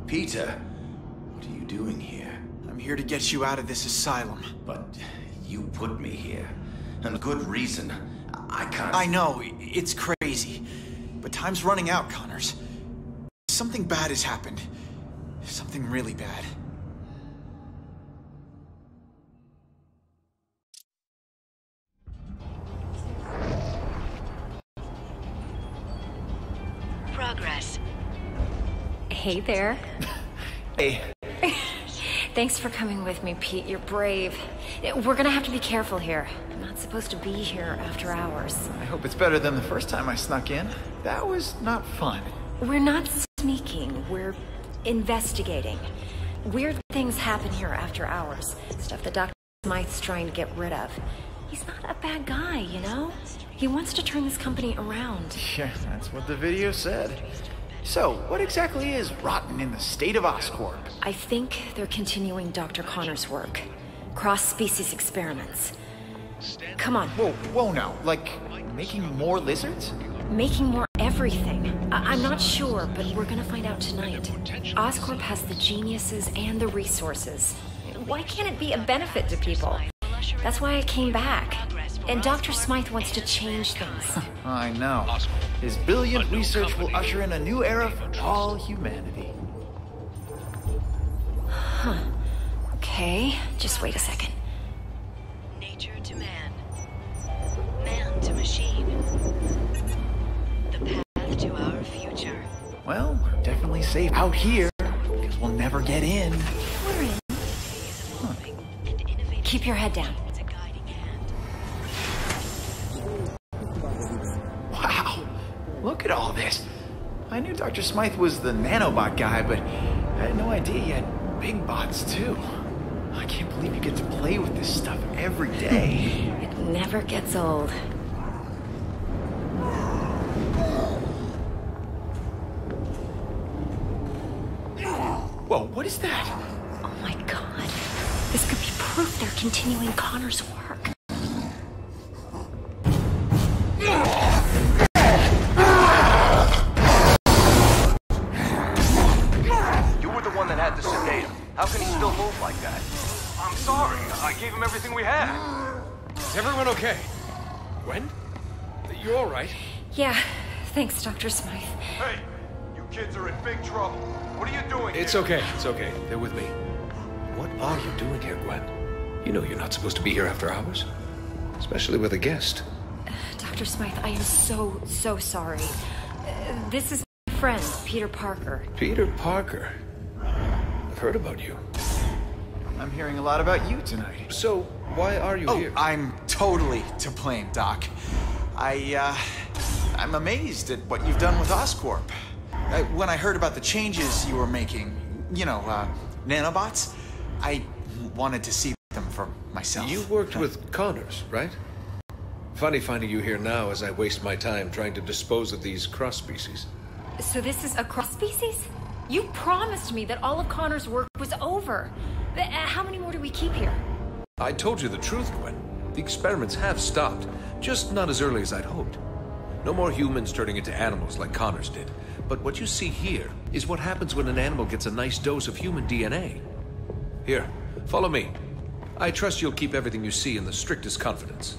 Peter, what are you doing here? I'm here to get you out of this asylum. But you put me here. And good reason. I can't... I know, it's crazy. But time's running out, Connors. Something bad has happened. Something really bad. Progress. Hey there. Hey. Thanks for coming with me, Pete. You're brave. We're gonna have to be careful here. I'm not supposed to be here after hours. I hope it's better than the first time I snuck in. That was not fun. We're not sneaking. We're investigating. Weird things happen here after hours. Stuff that Dr. Smythe's trying to get rid of. He's not a bad guy, you know? He wants to turn this company around. Yeah, that's what the video said. So, what exactly is rotten in the state of Oscorp? I think they're continuing Dr. Connor's work. Cross-species experiments. Come on. Whoa now. Like, making more lizards? Making more everything. I'm not sure, but we're gonna find out tonight. Oscorp has the geniuses and the resources. Why can't it be a benefit to people? That's why I came back. And Dr. Smythe wants to change things. I know. His brilliant research will usher in a new era for all humanity. Huh. Okay, just wait a second. Nature to man. Man to machine. The path to our future. Well, we're definitely safe out here, because we'll never get in. We're in. Keep your head down. It's a guiding hand. Wow, look at all this. I knew Dr. Smythe was the nanobot guy, but I had no idea he had big bots too. I can't believe you get to play with this stuff every day. It never gets old. Whoa, what is that? Oh my god. This could be proof they're continuing Connor's work. You were the one that had to sedate him. How can he still move like that? I'm sorry. I gave him everything we had. Is everyone okay? Gwen? You all right? Yeah, thanks, Dr. Smythe. Hey, you kids are in big trouble. What are you doing here? It's okay. It's okay. They're with me. What are you doing here, Gwen? You know you're not supposed to be here after hours. Especially with a guest. Dr. Smythe, I am so sorry. This is my friend, Peter Parker. Peter Parker? I've heard about you. I'm hearing a lot about you tonight. So, why are you here? I'm totally to blame, Doc. I'm amazed at what you've done with Oscorp. When I heard about the changes you were making, you know, nanobots, I wanted to see them for myself. You worked with Connors, right? Funny finding you here now as I waste my time trying to dispose of these cross-species. So this is a cross-species? You promised me that all of Connor's work was over. How many more do we keep here? I told you the truth, Gwen. The experiments have stopped, just not as early as I'd hoped. No more humans turning into animals like Connors did. But what you see here is what happens when an animal gets a nice dose of human DNA. Here, follow me. I trust you'll keep everything you see in the strictest confidence.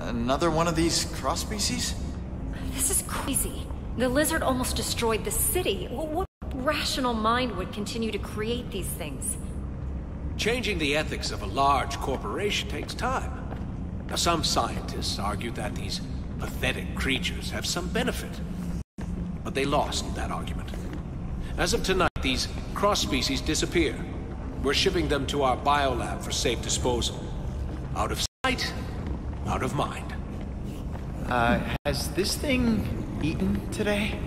Another one of these cross-species? This is crazy. The lizard almost destroyed the city. What rational mind would continue to create these things? Changing the ethics of a large corporation takes time. Now, some scientists argue that these pathetic creatures have some benefit. But they lost that argument. As of tonight, these cross-species disappear. We're shipping them to our biolab for safe disposal. Out of sight, out of mind. Has this thing eaten today?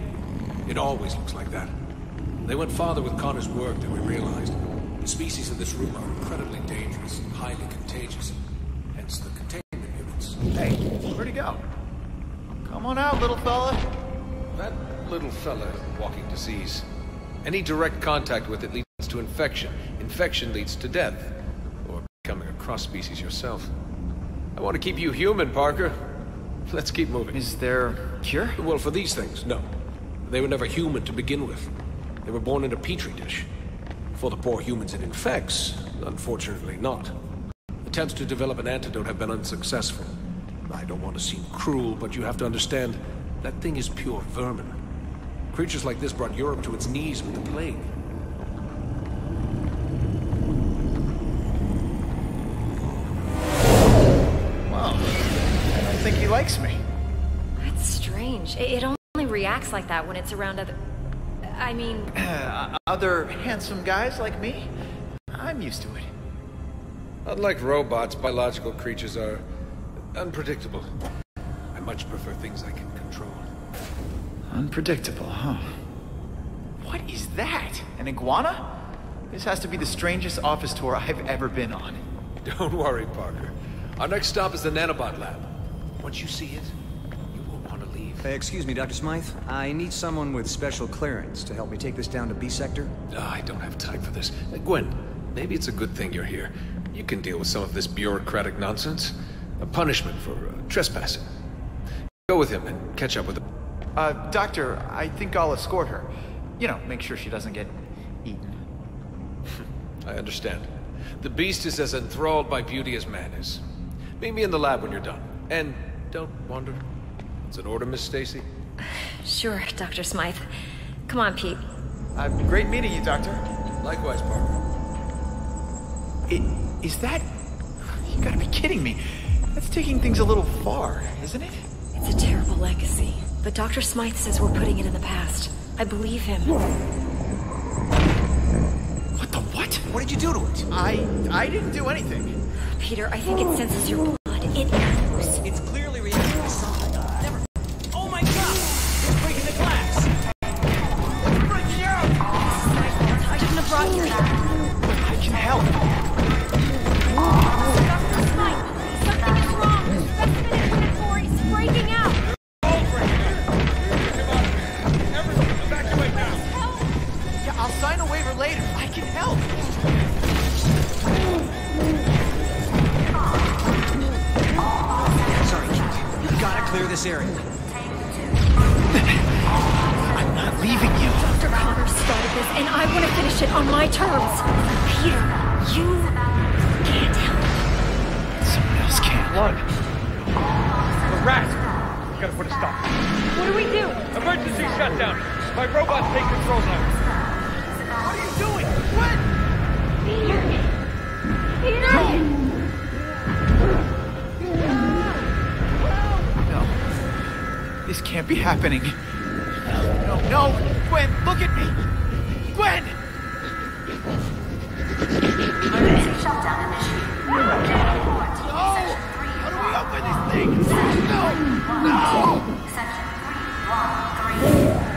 It always looks like that. They went farther with Connor's work than we realized. The species in this room are incredibly dangerous and highly contagious. Hence the containment units. Hey, where'd he go? Come on out, little fella. That little fella, walking disease. Any direct contact with it leads to infection. Infection leads to death. Or becoming a cross-species yourself. I want to keep you human, Parker. Let's keep moving. Is there a cure? Well, for these things, no. They were never human to begin with. They were born in a petri dish. For the poor humans it infects, unfortunately not. Attempts to develop an antidote have been unsuccessful. I don't want to seem cruel, but you have to understand, that thing is pure vermin. Creatures like this brought Europe to its knees with the plague. Well, I don't think he likes me. That's strange. It only reacts like that when it's around other... I mean... Other handsome guys like me? I'm used to it. Unlike robots, biological creatures are unpredictable. I much prefer things I can control. Unpredictable, huh? What is that? An iguana? This has to be the strangest office tour I've ever been on. Don't worry, Parker. Our next stop is the nanobot lab. Once you see it, you won't want to leave. Excuse me, Dr. Smythe. I need someone with special clearance to help me take this down to B sector. I don't have time for this. Gwen, maybe it's a good thing you're here. You can deal with some of this bureaucratic nonsense. A punishment for trespassing. Go with him and catch up with him. Doctor, I think I'll escort her. You know, make sure she doesn't get eaten. I understand. The beast is as enthralled by beauty as man is. Meet me in the lab when you're done. And don't wander. It's an order, Miss Stacy? Sure, Dr. Smythe. Come on, Pete. Great meeting you, Doctor. Likewise, Parker. Is that... You gotta be kidding me. That's taking things a little far, isn't it? It's a terrible legacy, but Dr. Smythe says we're putting it in the past. I believe him. What the what? What did you do to it? I didn't do anything. Peter, I think it senses your blood. It knows. It's clearly reacting to something. Never... Oh my god! It's breaking the glass! It's breaking out! I shouldn't have brought you here. I can help. Dr. Smythe, something is wrong. The specimen inventory is breaking out. Evacuate now! Yeah, I'll sign a waiver later. I can help. Sorry, kid. You gotta clear this area. I'm not leaving you. Dr. Connor started this, and I want to finish it on my terms. Peter, you can't help. Someone else can. One. The rat! Gotta put a stop. What do we do? Emergency shutdown. My robots take control now. What are you doing? What? Peter! Peter! No. This can't be happening. No. Gwen, look at me. Gwen! Emergency shutdown initiated. No! How do we open this thing? No! Section 313.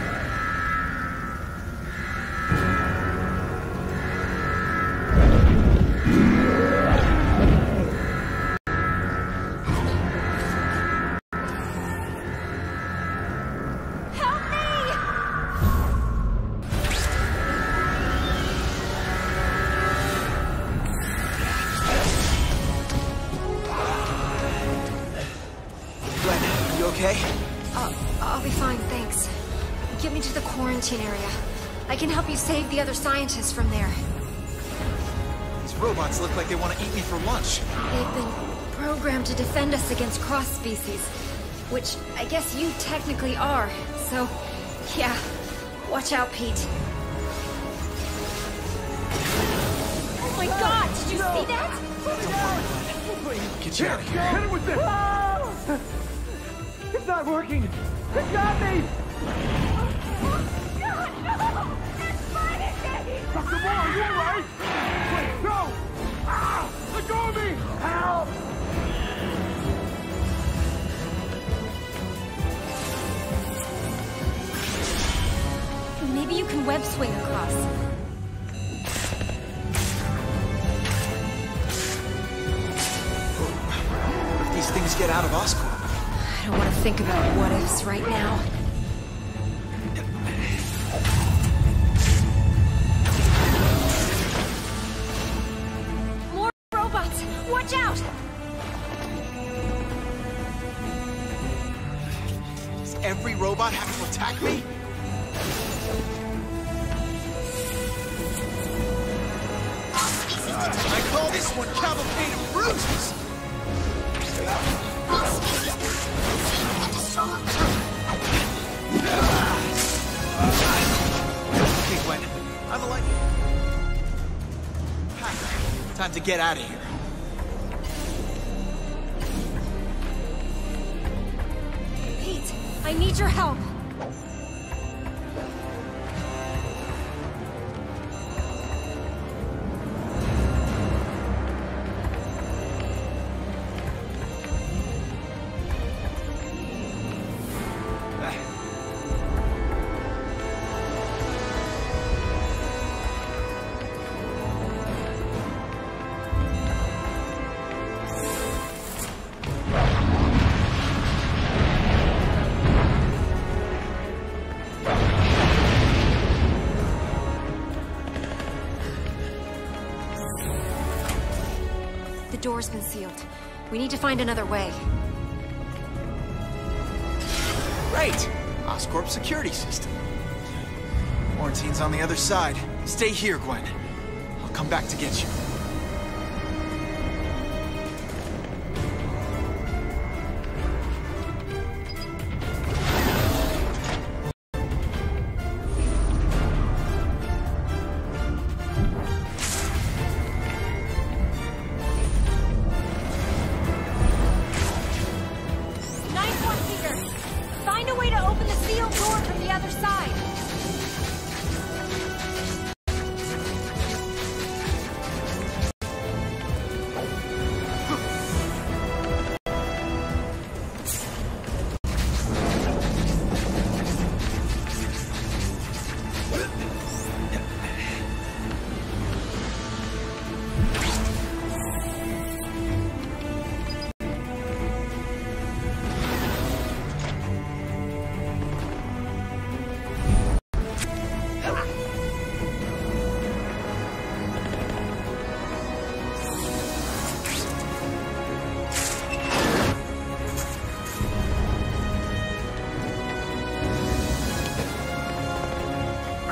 I'll be fine, thanks. Get me to the quarantine area. I can help you save the other scientists from there. These robots look like they want to eat me for lunch. They've been programmed to defend us against cross-species, which I guess you technically are. So, yeah, watch out, Pete. Oh my god, did you see that? Get you out of here. Hit it with this! It's not working! It got me! God, no! It's fighting me! Dr. Moore, are you alright? Wait, no! Ah! Let go of me! Help! Maybe you can web swing across. What if these things get out of Oscorp? I don't want to think about what-ifs right now. every robot have to attack me? I call this one Cavalcade of Bruises! Okay, Gwen. I'm a light. Time to get out of here. Pete, I need your help. The door's been sealed. We need to find another way. Great! Oscorp security system. Quarantine's on the other side. Stay here, Gwen. I'll come back to get you. Find a way to open the sealed door from the other side.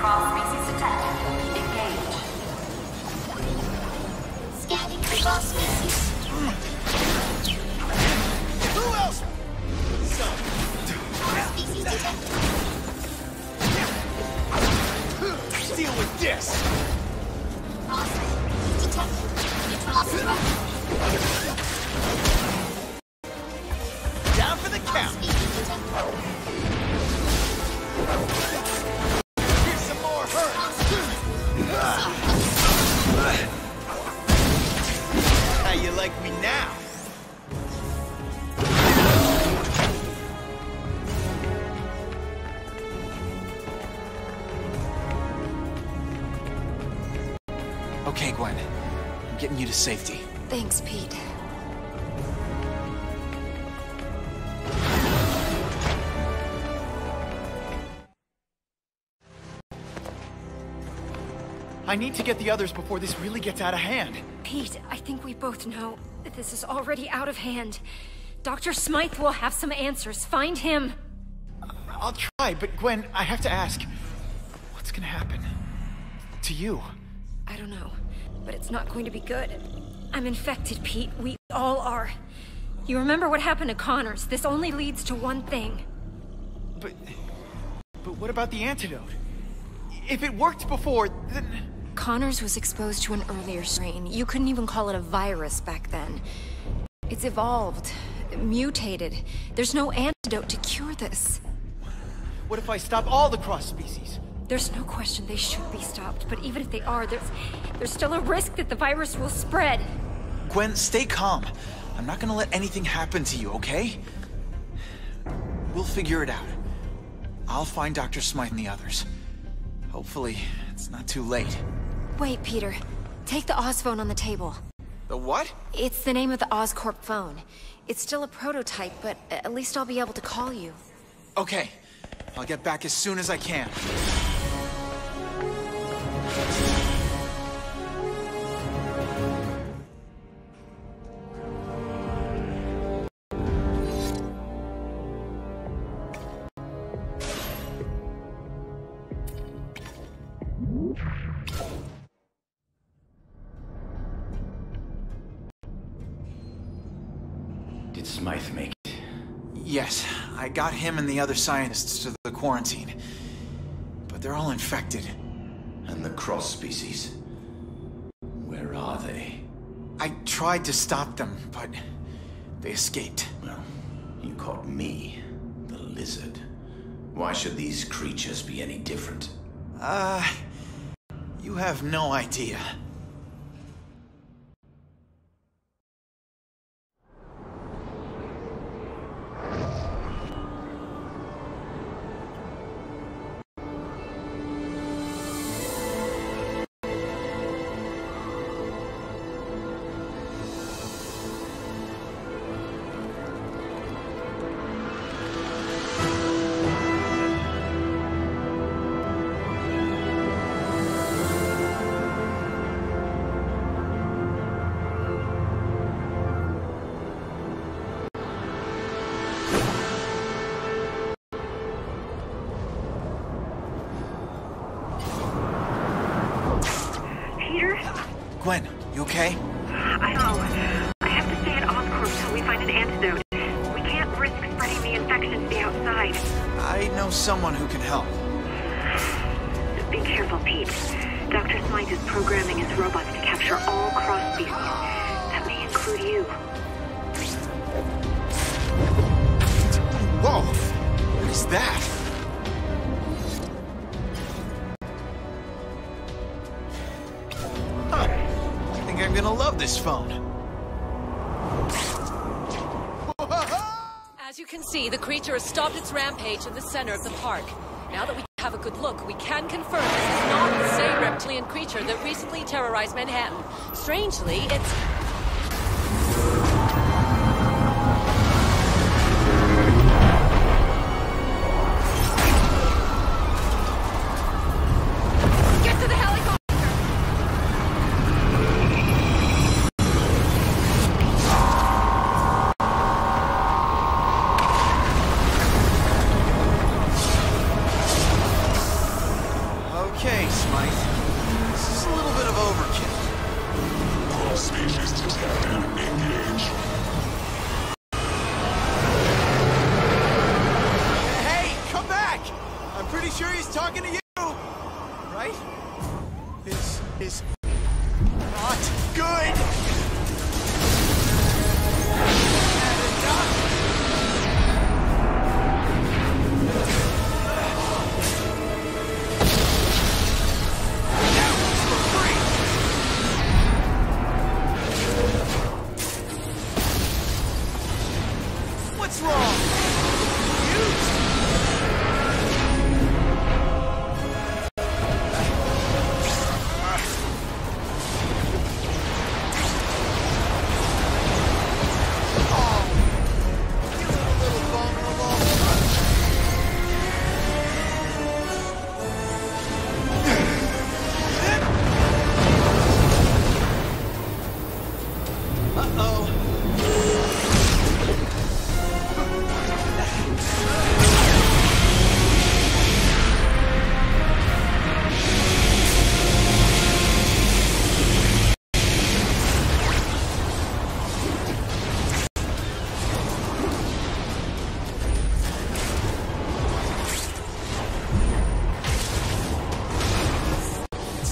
Cross-species detected. Engage. Scanning for cross-species. Who else? Cross-species detected. Deal with this! Cross-species detected. Down for the count! Here's some more hurt! How you like me now? Okay, Gwen. I'm getting you to safety. Thanks, Pete. I need to get the others before this really gets out of hand. Pete, I think we both know that this is already out of hand. Dr. Smythe will have some answers. Find him. I'll try, but Gwen, I have to ask, what's gonna happen to you? I don't know, but it's not going to be good. I'm infected, Pete. We all are. You remember what happened to Connors? This only leads to one thing. But what about the antidote? If it worked before, then... Connors was exposed to an earlier strain. You couldn't even call it a virus back then. It's evolved, mutated. There's no antidote to cure this. What if I stop all the cross-species? There's no question they should be stopped, but even if they are, there's still a risk that the virus will spread. Gwen, stay calm. I'm not gonna let anything happen to you, okay? We'll figure it out. I'll find Dr. Smythe and the others. Hopefully, it's not too late. Wait, Peter. Take the Oz phone on the table. The what? It's the name of the Oscorp phone. It's still a prototype, but at least I'll be able to call you. Okay. I'll get back as soon as I can. Did Smythe make it? Yes, I got him and the other scientists to the quarantine. But they're all infected. And the cross species? Where are they? I tried to stop them, but they escaped. Well, you caught me, the lizard. Why should these creatures be any different? You have no idea. Gwen, you okay? I know. I have to stay at Oscorp until we find an antidote. We can't risk spreading the infection to the outside. I know someone who can help. Be careful, Pete. Dr. Smythe is programming his robots to capture all cross species. That may include you. Whoa! What is that? I'm gonna love this phone. As you can see, the creature has stopped its rampage in the center of the park. Now that we have a good look, we can confirm this is not the same reptilian creature that recently terrorized Manhattan. Strangely, it's... Okay, Smythe. This is a little bit of overkill. All species detected. Engage. Hey, come back! I'm pretty sure he's talking to you! Right? This is not good! What's wrong?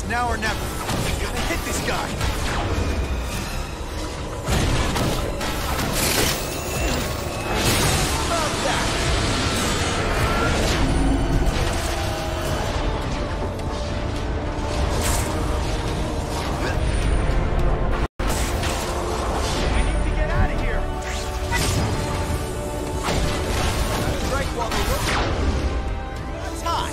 Now or never. I gotta hit this guy. How about that? I need to get out of here. Gotta strike while they're looking. It's hot.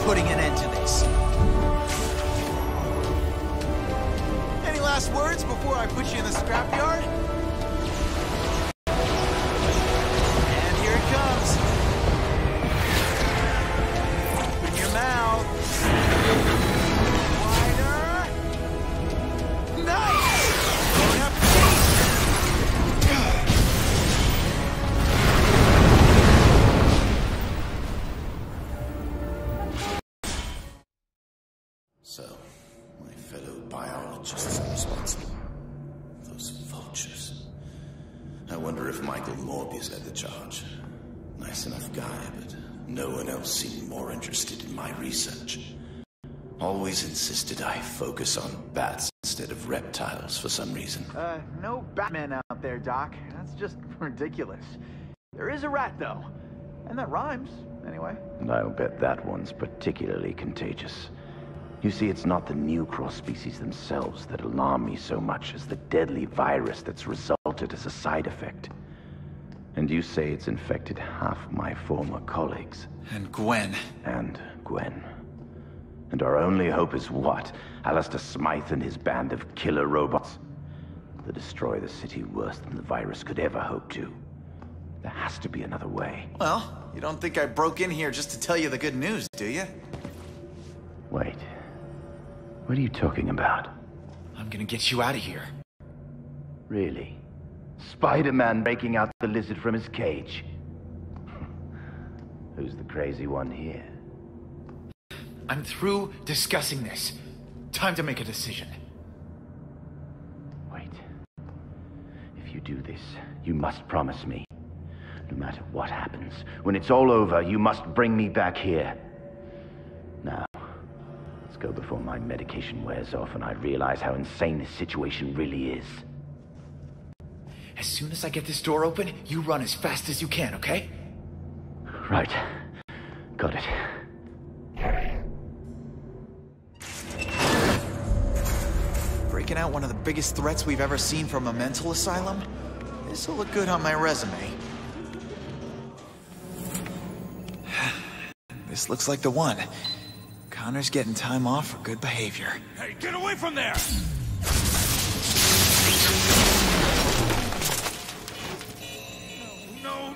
putting an end to this. Any last words before I put you in the scrapyard? And here it comes. Open your mouth. Wider. Nice! Bon appetit! So, my fellow biologists are responsible. Those vultures. I wonder if Michael Morbius led the charge. Nice enough guy, but no one else seemed more interested in my research. Always insisted I focus on bats instead of reptiles for some reason. No Batman out there, Doc. That's just ridiculous. There is a rat, though. And that rhymes, anyway. And I'll bet that one's particularly contagious. You see, it's not the new cross-species themselves that alarm me so much as the deadly virus that's resulted as a side effect. And you say it's infected half my former colleagues. And Gwen. And Gwen. And our only hope is what? Alistair Smythe and his band of killer robots? To destroy the city worse than the virus could ever hope to. There has to be another way. Well, you don't think I broke in here just to tell you the good news, do you? Wait. What are you talking about? I'm gonna get you out of here. Really? Spider-Man breaking out the lizard from his cage? Who's the crazy one here? I'm through discussing this. Time to make a decision. Wait. If you do this, you must promise me. No matter what happens, when it's all over, you must bring me back here. Now, let's go before my medication wears off and I realize how insane this situation really is. As soon as I get this door open, you run as fast as you can, okay? Right. Got it. Breaking out one of the biggest threats we've ever seen from a mental asylum? This'll look good on my resume. This looks like the one. Connor's getting time off for good behavior. Hey, get away from there!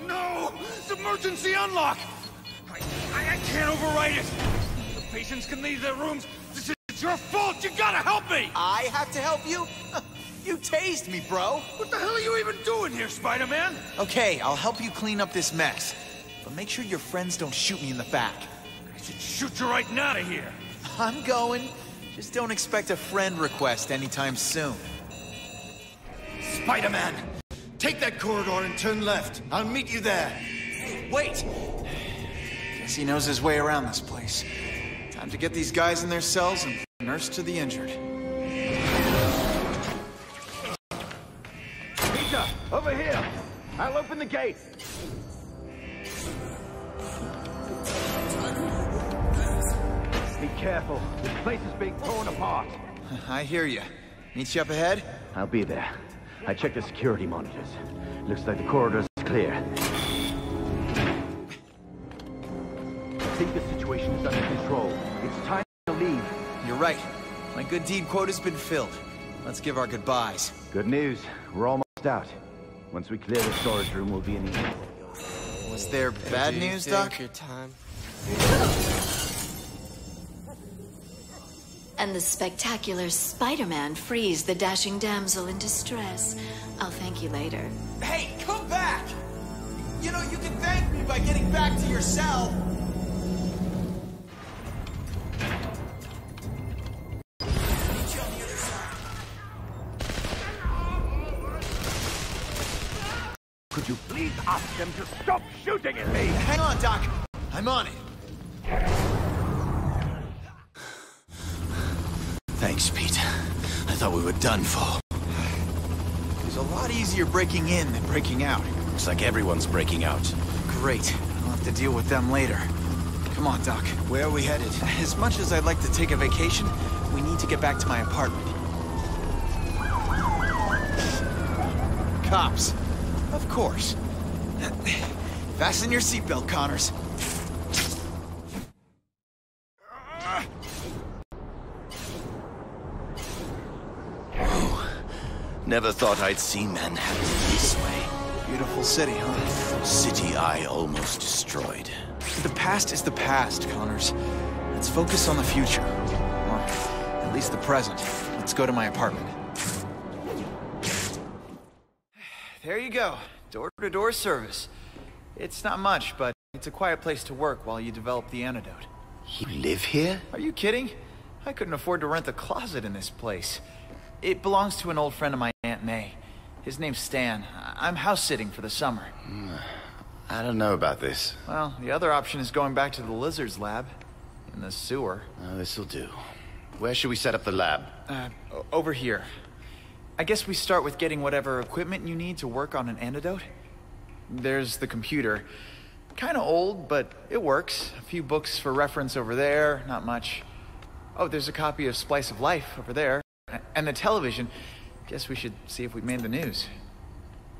No! It's emergency unlock! I can't override it! The patients can leave their rooms. This is your fault! You gotta help me! I have to help you? You tased me, bro! What the hell are you even doing here, Spider-Man? Okay, I'll help you clean up this mess. But make sure your friends don't shoot me in the back. I should shoot you right out of here! I'm going. Just don't expect a friend request anytime soon. Spider-Man! Take that corridor and turn left. I'll meet you there. Wait! Guess he knows his way around this place. Time to get these guys in their cells and nurse to the injured. Peter, over here! I'll open the gate! Be careful. This place is being torn apart. I hear you. Meet you up ahead? I'll be there. I checked the security monitors. Looks like the corridor's clear. I think the situation is under control. It's time to leave. You're right. My good deed quota's been filled. Let's give our goodbyes. Good news. We're almost out. Once we clear the storage room, we'll be in the... Was there bad news, Doc? Your time. And the spectacular Spider-Man frees the dashing damsel in distress. I'll thank you later. Hey, come back! You know, you can thank me by getting back to your cell. Could you please ask them to stop shooting at me? Hang on, Doc. I'm on it. Thanks, Pete. I thought we were done for. It was a lot easier breaking in than breaking out. Looks like everyone's breaking out. Great. I'll have to deal with them later. Come on, Doc. Where are we headed? As much as I'd like to take a vacation, we need to get back to my apartment. Cops. Of course. Fasten your seatbelt, Connors. Never thought I'd see Manhattan this way. Beautiful city, huh? City I almost destroyed. The past is the past, Connors. Let's focus on the future. Or at least the present. Let's go to my apartment. There you go. Door-to-door service. It's not much, but it's a quiet place to work while you develop the antidote. You live here? Are you kidding? I couldn't afford to rent a closet in this place. It belongs to an old friend of my Aunt May. His name's Stan. I'm house-sitting for the summer. I don't know about this. Well, the other option is going back to the lizard's lab. In the sewer. This'll do. Where should we set up the lab? Over here. I guess we start with getting whatever equipment you need to work on an antidote. There's the computer. Kinda old, but it works. A few books for reference over there, not much. Oh, there's a copy of Splice of Life over there. And the television. Guess we should see if we made the news.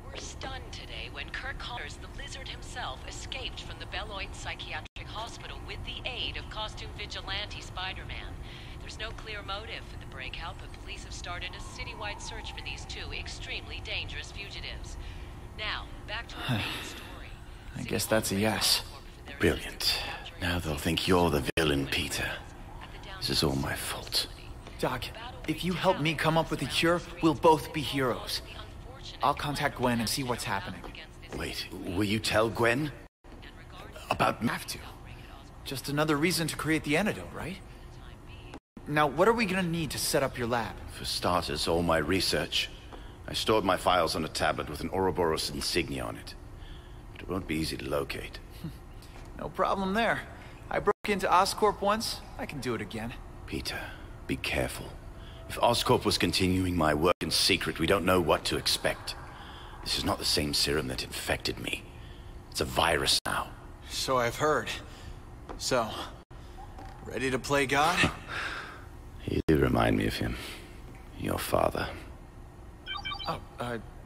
We're stunned today when Kirk Connors, the lizard himself, escaped from the Beloit Psychiatric Hospital with the aid of costume vigilante Spider-Man. There's no clear motive for the breakout, but police have started a citywide search for these two extremely dangerous fugitives. Now, back to our main story. I guess that's a yes. Brilliant. Now they'll think you're the villain, Peter. This is all my fault. Doc, if you help me come up with a cure, we'll both be heroes. I'll contact Gwen and see what's happening. Wait, will you tell Gwen? About me? Have to. Just another reason to create the antidote, right? Now, what are we gonna need to set up your lab? For starters, all my research. I stored my files on a tablet with an Ouroboros insignia on it. But it won't be easy to locate. No problem there. I broke into Oscorp once. I can do it again. Peter, be careful. If Oscorp was continuing my work in secret, we don't know what to expect. This is not the same serum that infected me. It's a virus now. So I've heard. So, ready to play God? You do remind me of him. Your father. Oh,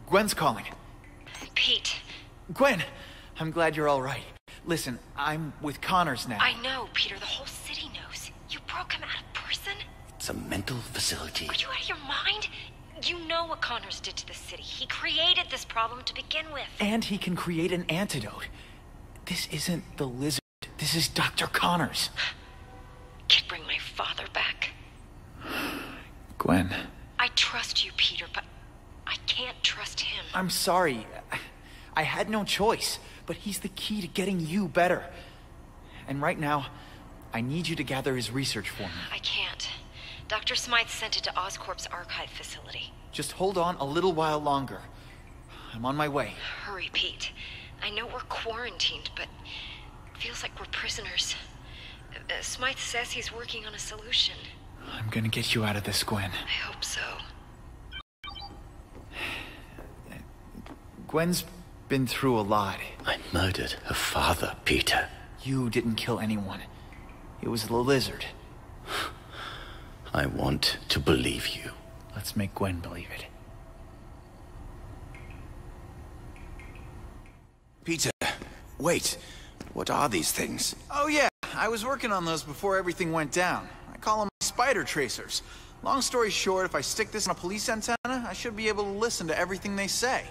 Gwen's calling. Pete. Gwen! I'm glad you're all right. Listen, I'm with Connors now. I know, Peter. The whole city knows. You broke him out of prison? It's a mental facility. Are you out of your mind? You know what Connors did to the city. He created this problem to begin with. And he can create an antidote. This isn't the lizard. This is Dr. Connors. Can't bring my father back. Gwen. I trust you, Peter, but I can't trust him. I'm sorry. I had no choice, but he's the key to getting you better. And right now, I need you to gather his research for me. I can't. Dr. Smythe sent it to Oscorp's archive facility. Just hold on a little while longer. I'm on my way. Hurry, Pete. I know we're quarantined, but it feels like we're prisoners. Smythe says he's working on a solution. I'm gonna get you out of this, Gwen. I hope so. Gwen's been through a lot. I murdered her father, Peter. You didn't kill anyone. It was the lizard. I want to believe you. Let's make Gwen believe it. Peter, wait. What are these things? Oh yeah, I was working on those before everything went down. I call them spider tracers. Long story short, if I stick this on a police antenna, I should be able to listen to everything they say.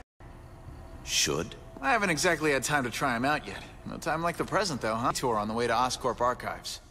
Should? I haven't exactly had time to try them out yet. No time like the present, though, huh? Tour on the way to Oscorp Archives.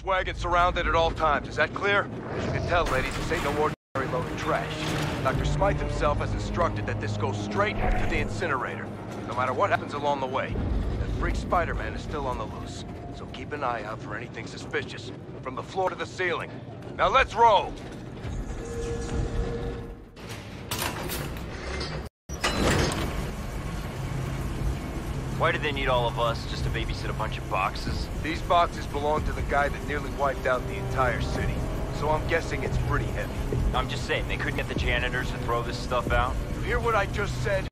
wagon surrounded at all times. Is that clear? As you can tell, ladies, this ain't no ordinary load of trash. Dr. Smythe himself has instructed that this goes straight to the incinerator, no matter what happens along the way. That freak Spider-Man is still on the loose, so keep an eye out for anything suspicious, from the floor to the ceiling. Now let's roll! Why do they need all of us, just to babysit a bunch of boxes? These boxes belong to the guy that nearly wiped out the entire city, so I'm guessing it's pretty heavy. I'm just saying, they couldn't get the janitors to throw this stuff out? You hear what I just said?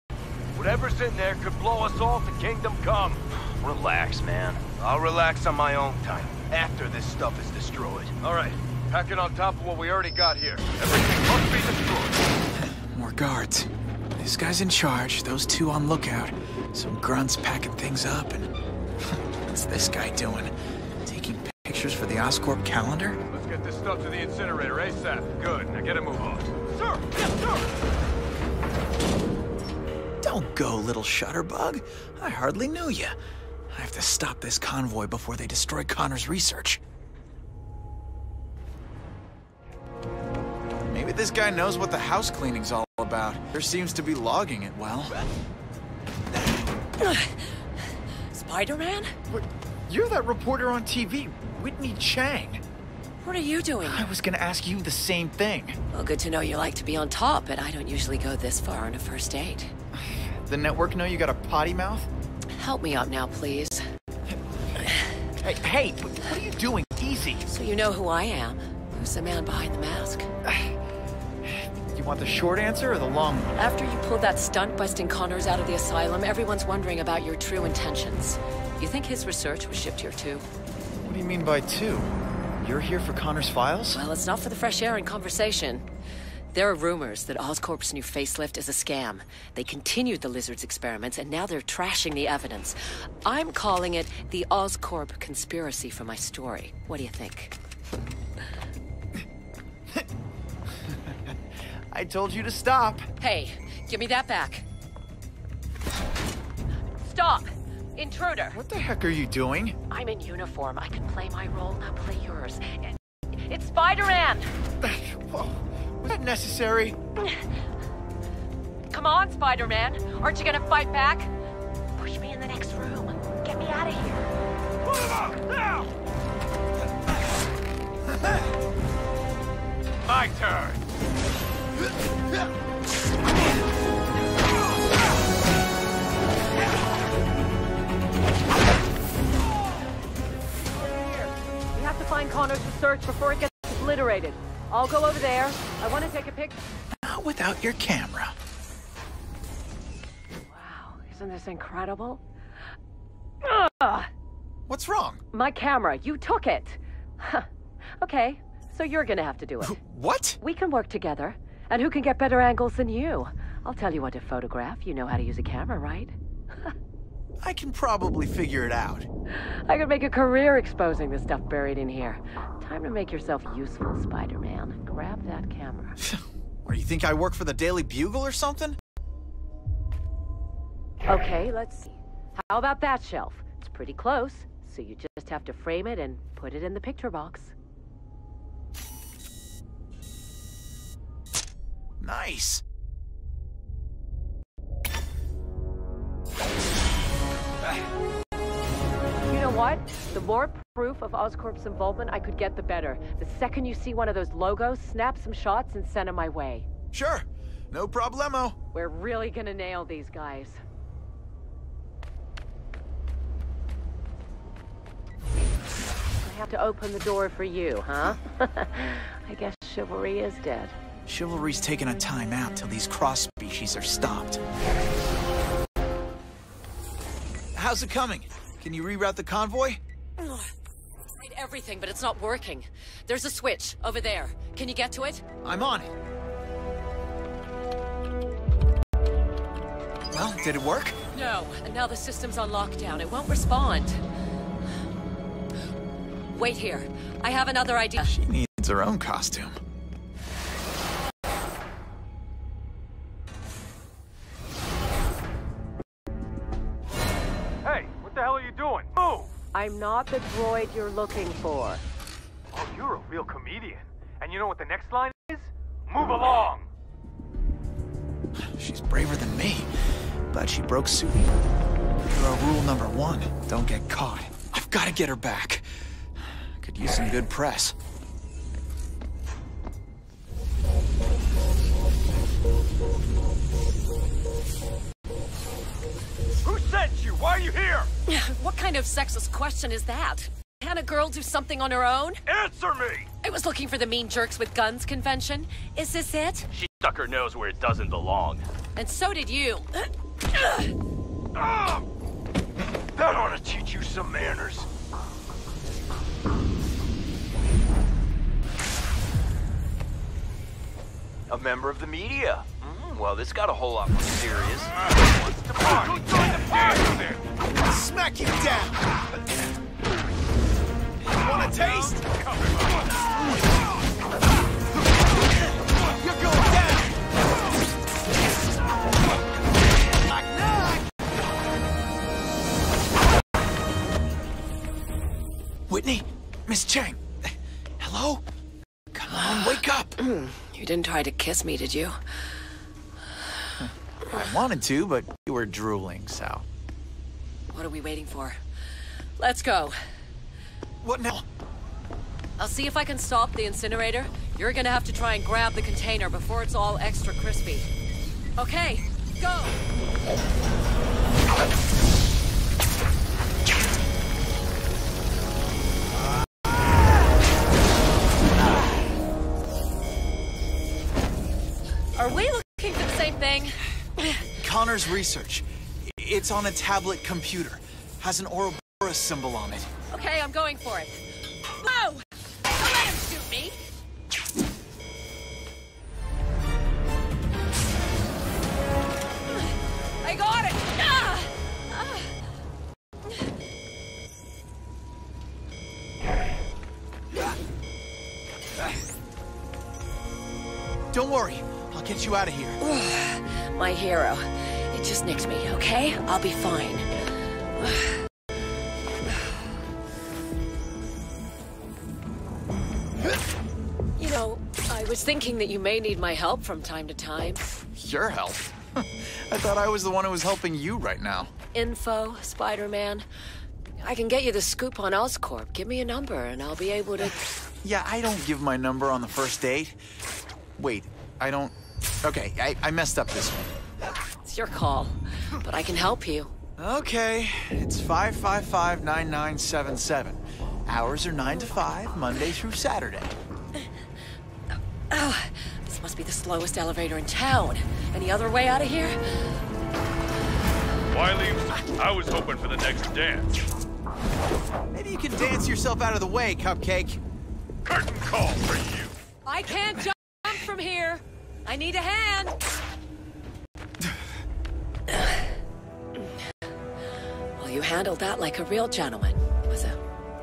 Whatever's in there could blow us all to Kingdom Come. Relax, man. I'll relax on my own time, after this stuff is destroyed. All right, pack it on top of what we already got here. Everything must be destroyed. More guards. This guy's in charge, those two on lookout. Some grunts packing things up, and what's this guy doing? Taking pictures for the Oscorp calendar? Let's get this stuff to the incinerator ASAP. Good, now get a move on. Sir! Yes, sir! Don't go, little shutterbug. I hardly knew you. I have to stop this convoy before they destroy Connor's research. Maybe this guy knows what the house cleaning's all about. There seems to be logging it well. Spider-Man? You're that reporter on TV, Whitney Chang. What are you doing? I was gonna ask you the same thing. Well, good to know you like to be on top, but I don't usually go this far on a first date. The network know you got a potty mouth? Help me out now, please. Hey, what are you doing? Easy. So you know who I am. Who's the man behind the mask? You want the short answer or the long one? After you pulled that stunt busting Connors out of the asylum, everyone's wondering about your true intentions. You think his research was shipped here too? What do you mean by two? You're here for Connor's files? Well, it's not for the fresh air and conversation. There are rumors that Oscorp's new facelift is a scam. They continued the Lizard's experiments, and now they're trashing the evidence. I'm calling it the Oscorp conspiracy for my story. What do you think? I told you to stop. Hey, give me that back. Stop! Intruder! What the heck are you doing? I'm in uniform. I can play my role, now play yours. It's Spider-Man! Whoa, was that necessary? Come on, Spider-Man. Aren't you gonna fight back? Push me in the next room. Get me out of here. Put him out, now! My turn! We have to find Connor's research before it gets obliterated. I'll go over there. I want to take a picture. Not without your camera. Wow, isn't this incredible? What's wrong? My camera. You took it. Okay, so you're gonna have to do it. What? We can work together. And who can get better angles than you? I'll tell you what to photograph. You know how to use a camera, right? I can probably figure it out. I could make a career exposing the stuff buried in here. Time to make yourself useful, Spider-Man. Grab that camera. Or you think I work for the Daily Bugle or something? Okay, let's see. How about that shelf? It's pretty close, so you just have to frame it and put it in the picture box. Nice. You know what? The more proof of Oscorp's involvement I could get, the better. The second you see one of those logos, snap some shots and send them my way. Sure. No problemo. We're really gonna nail these guys. I have to open the door for you, huh? I guess chivalry is dead. Chivalry's taking a time out till these cross species are stopped. How's it coming? Can you reroute the convoy? I've tried everything, but it's not working. There's a switch over there. Can you get to it? I'm on it. Well, did it work? No, and now the system's on lockdown. It won't respond. Wait here. I have another idea. She needs her own costume. Hey, what the hell are you doing? Move! I'm not the droid you're looking for. Oh, you're a real comedian. And you know what the next line is? Move along! She's braver than me. Glad she broke suit. Rule number 1, don't get caught. I've got to get her back. Could use some good press. Who sent you? Why are you here? What kind of sexist question is that? Can a girl do something on her own? Answer me! I was looking for the Mean Jerks with Guns convention. Is this it? She stuck her nose where it doesn't belong. And so did you. That ought to teach you some manners. A member of the media. Well, this got a whole lot more serious. What's the party? Go join the party then! Smack him down! Want a taste? You're going down! Knock, knock! Whitney? Miss Chang? Hello? Come on, wake up! You didn't try to kiss me, did you? I wanted to, but you were drooling, so... What are we waiting for? Let's go. What now? I'll see if I can stop the incinerator. You're gonna have to try and grab the container before it's all extra crispy. Okay, go! Are we looking for the same thing? Connor's research. It's on a tablet computer. Has an Ouroboros symbol on it. Okay, I'm going for it. Whoa! Don't let him shoot me! I got it! Ah! Don't worry. I'll get you out of here. My hero. It just nicked me, okay? I'll be fine. You know, I was thinking that you may need my help from time to time. Your help? I thought I was the one who was helping you right now. Info, Spider-Man. I can get you the scoop on Oscorp. Give me a number and I'll be able to... Yeah, I don't give my number on the first date. Wait, I don't... Okay, I messed up this one. It's your call, but I can help you. Okay, it's 555-9977. Hours are 9 to 5, Monday through Saturday. Oh, this must be the slowest elevator in town. Any other way out of here? Why leave? I was hoping for the next dance. Maybe you can dance yourself out of the way, Cupcake. Curtain call for you. I can't jump from here. I need a hand. Well, you handled that like a real gentleman. It was a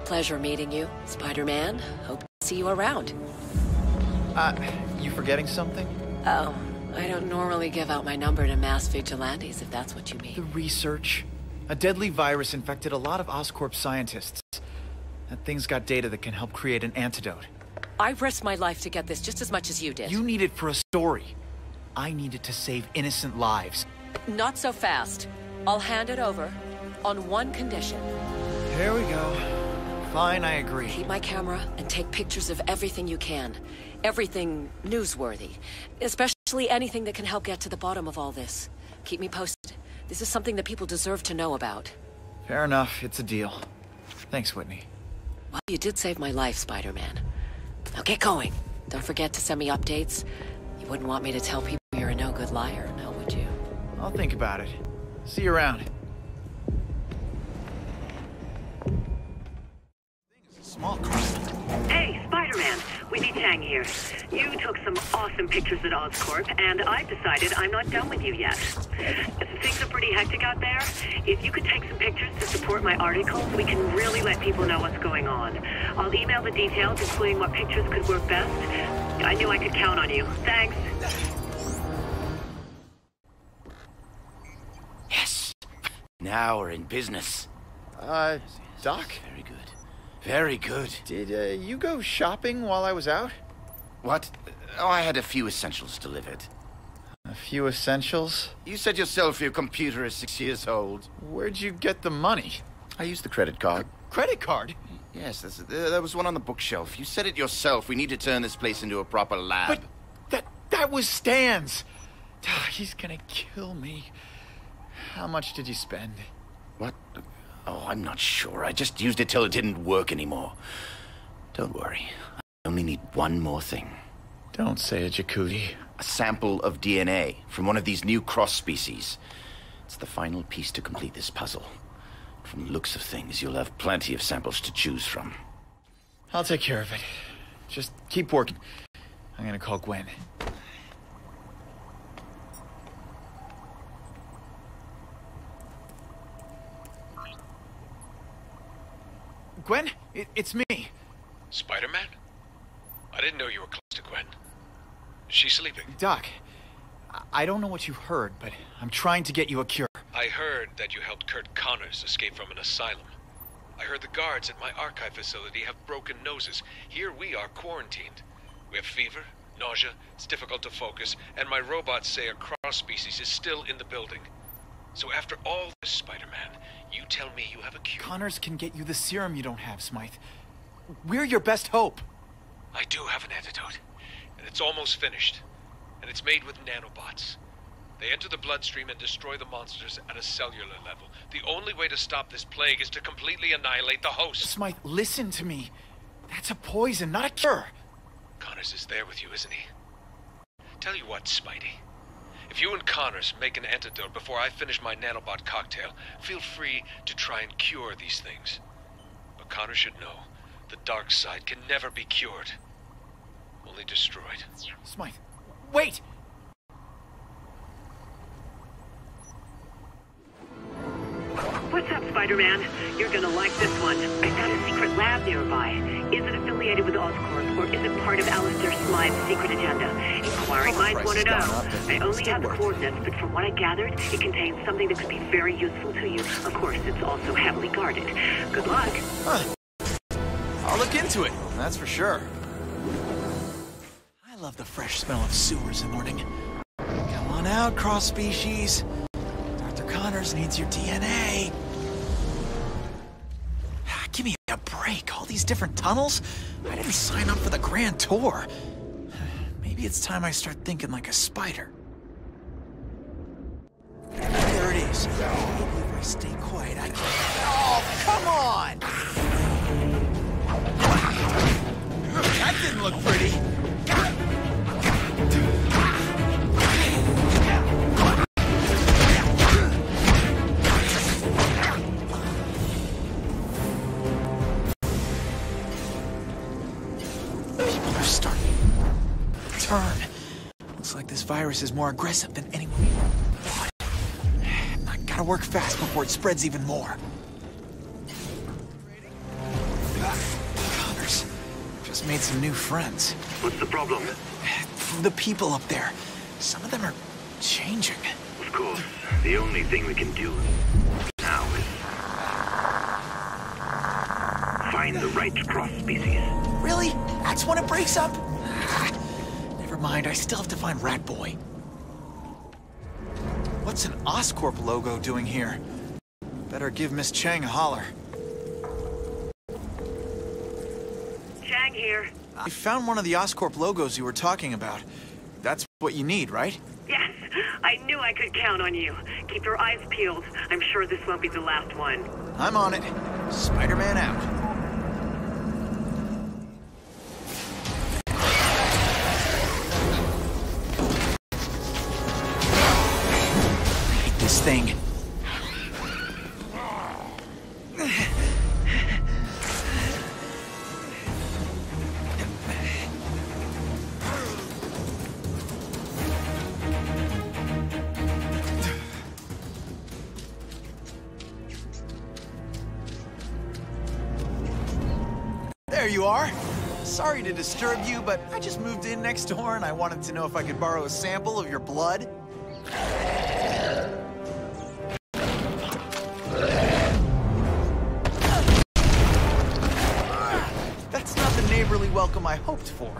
pleasure meeting you, Spider-Man. Hope to see you around. You forgetting something? Oh, I don't normally give out my number to mass vigilantes, if that's what you mean. The research. A deadly virus infected a lot of Oscorp scientists. That thing's got data that can help create an antidote. I risked my life to get this just as much as you did. You need it for a story. I need it to save innocent lives. Not so fast. I'll hand it over on one condition. Here we go. Fine, I agree. Keep my camera and take pictures of everything you can. Everything newsworthy. Especially anything that can help get to the bottom of all this. Keep me posted. This is something that people deserve to know about. Fair enough. It's a deal. Thanks, Whitney. Well, you did save my life, Spider-Man. Now get going. Don't forget to send me updates. You wouldn't want me to tell people you're a no-good liar, now would you? I'll think about it. See you around. Small crowd. Hey, Spider-Man. Whitney Chang here. You took some awesome pictures at Oscorp, and I've decided I'm not done with you yet. Things are pretty hectic out there. If you could take some pictures to support my articles, we can really let people know what's going on. I'll email the details, including what pictures could work best. I knew I could count on you. Thanks. Yes. Now we're in business. Doc? Very good. Very good. Did you go shopping while I was out? What? Oh, I had a few essentials delivered. A few essentials? You said yourself your computer is 6 years old. Where'd you get the money? I used the credit card. Credit card? Yes, there was one on the bookshelf. You said it yourself. We need to turn this place into a proper lab. But that was Stan's. He's gonna kill me. How much did you spend? What? Oh, I'm not sure. I just used it till it didn't work anymore. Don't worry. I only need one more thing. Don't say it, Jacuti. A sample of DNA from one of these new cross species. It's the final piece to complete this puzzle. From the looks of things, you'll have plenty of samples to choose from. I'll take care of it. Just keep working. I'm gonna call Gwen. Gwen, it's me. Spider-Man? I didn't know you were close to Gwen. Is she sleeping? Doc, I don't know what you heard, but I'm trying to get you a cure. I heard that you helped Kurt Connors escape from an asylum. I heard the guards at my archive facility have broken noses. Here we are quarantined. We have fever, nausea, it's difficult to focus, and my robots say a cross-species is still in the building. So after all this, Spider-Man, you tell me you have a cure. Connors can get you the serum you don't have, Smythe. We're your best hope. I do have an antidote, and it's almost finished. And it's made with nanobots. They enter the bloodstream and destroy the monsters at a cellular level. The only way to stop this plague is to completely annihilate the host. Smythe, listen to me. That's a poison, not a cure. Connors is there with you, isn't he? Tell you what, Spidey. If you and Connors make an antidote before I finish my nanobot cocktail, feel free to try and cure these things. But Connors should know, the dark side can never be cured. Only destroyed. Smythe, wait! What's up, Spider-Man? You're gonna like this one. I found a secret lab nearby. Is it affiliated with Oscorp, or is it part of Alistair Smythe's secret agenda? Inquiring minds want to know. I only have the coordinates, but from what I gathered, it contains something that could be very useful to you. Of course, it's also heavily guarded. Good luck. Huh. I'll look into it, that's for sure. I love the fresh smell of sewers in the morning. Come on out, cross-species. Dr. Connors needs your DNA. Give me a break. All these different tunnels? I didn't sign up for the grand tour. Maybe it's time I start thinking like a spider. There it is. Maybe if I stay quiet, I can... Oh, come on! That didn't look pretty. People are starting to turn. Looks like this virus is more aggressive than anyone thought. I gotta work fast before it spreads even more. Connors just made some new friends. What's the problem? The people up there. Some of them are changing. Of course. The only thing we can do now is find the right cross species. Really? That's when it breaks up? Never mind, I still have to find Rat Boy. What's an Oscorp logo doing here? Better give Miss Chang a holler. Chang here. I found one of the Oscorp logos you were talking about. That's what you need, right? Yes, I knew I could count on you. Keep your eyes peeled. I'm sure this won't be the last one. I'm on it. Spider-Man out. This thing. There you are. Sorry to disturb you, but I just moved in next door and I wanted to know if I could borrow a sample of your blood. welcome I hoped for.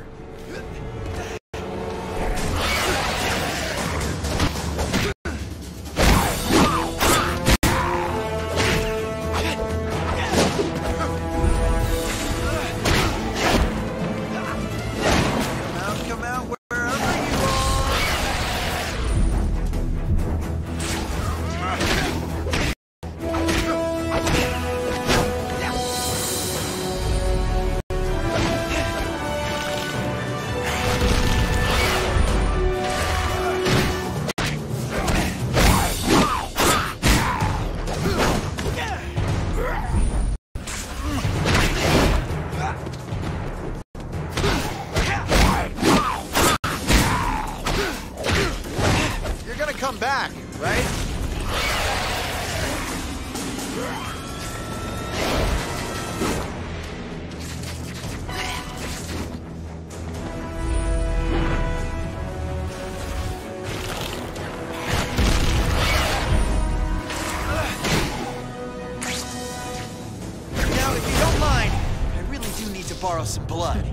Come back, right? Now, if you don't mind, I really do need to borrow some blood.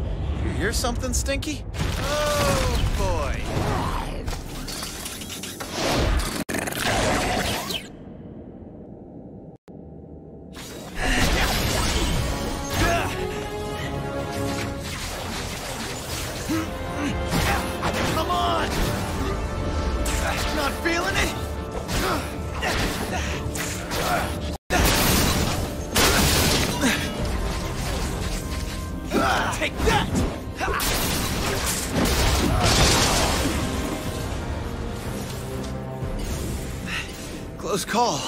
You hear something, Stinky? Oh, boy. Come on! Not feeling it? Take that! Close call.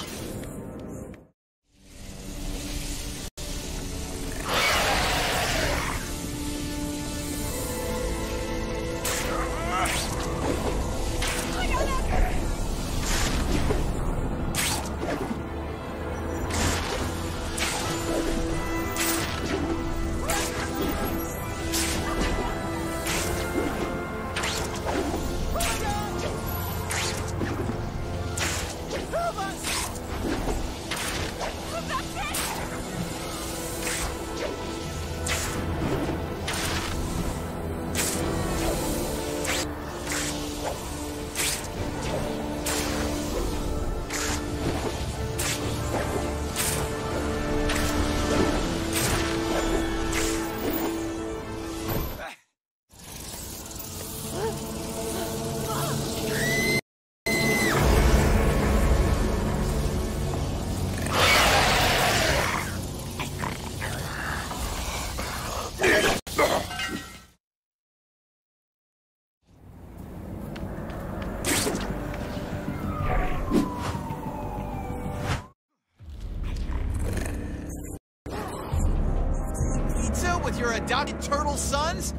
With your adopted turtle sons?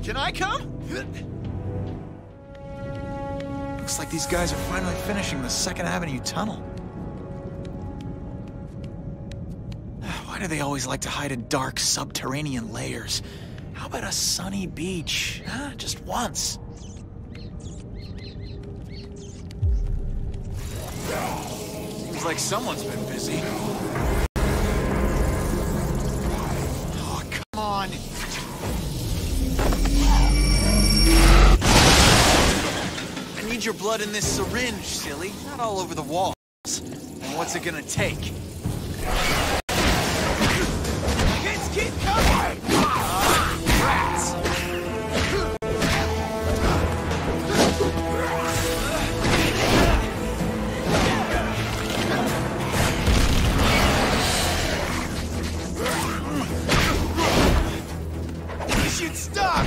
Can I come? Looks like these guys are finally finishing the 2nd Avenue tunnel. Why do they always like to hide in dark subterranean layers? How about a sunny beach? Huh? Just once. Seems like someone's been busy. Come on. I need your blood in this syringe, silly. Not all over the walls. And what's it gonna take? Kids keep coming! Rats! You should stop!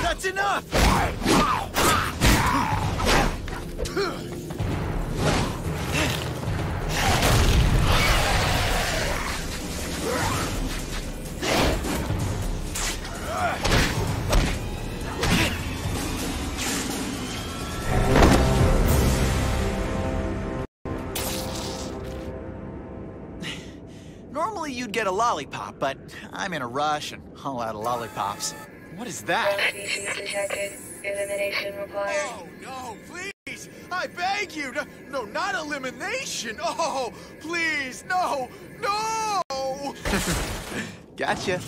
That's enough! Normally you'd get a lollipop, but I'm in a rush and all out of lollipops. What is that? Detected. Elimination required. Oh, no, please! I beg you! No, not elimination! Oh, please, no! No! Gotcha.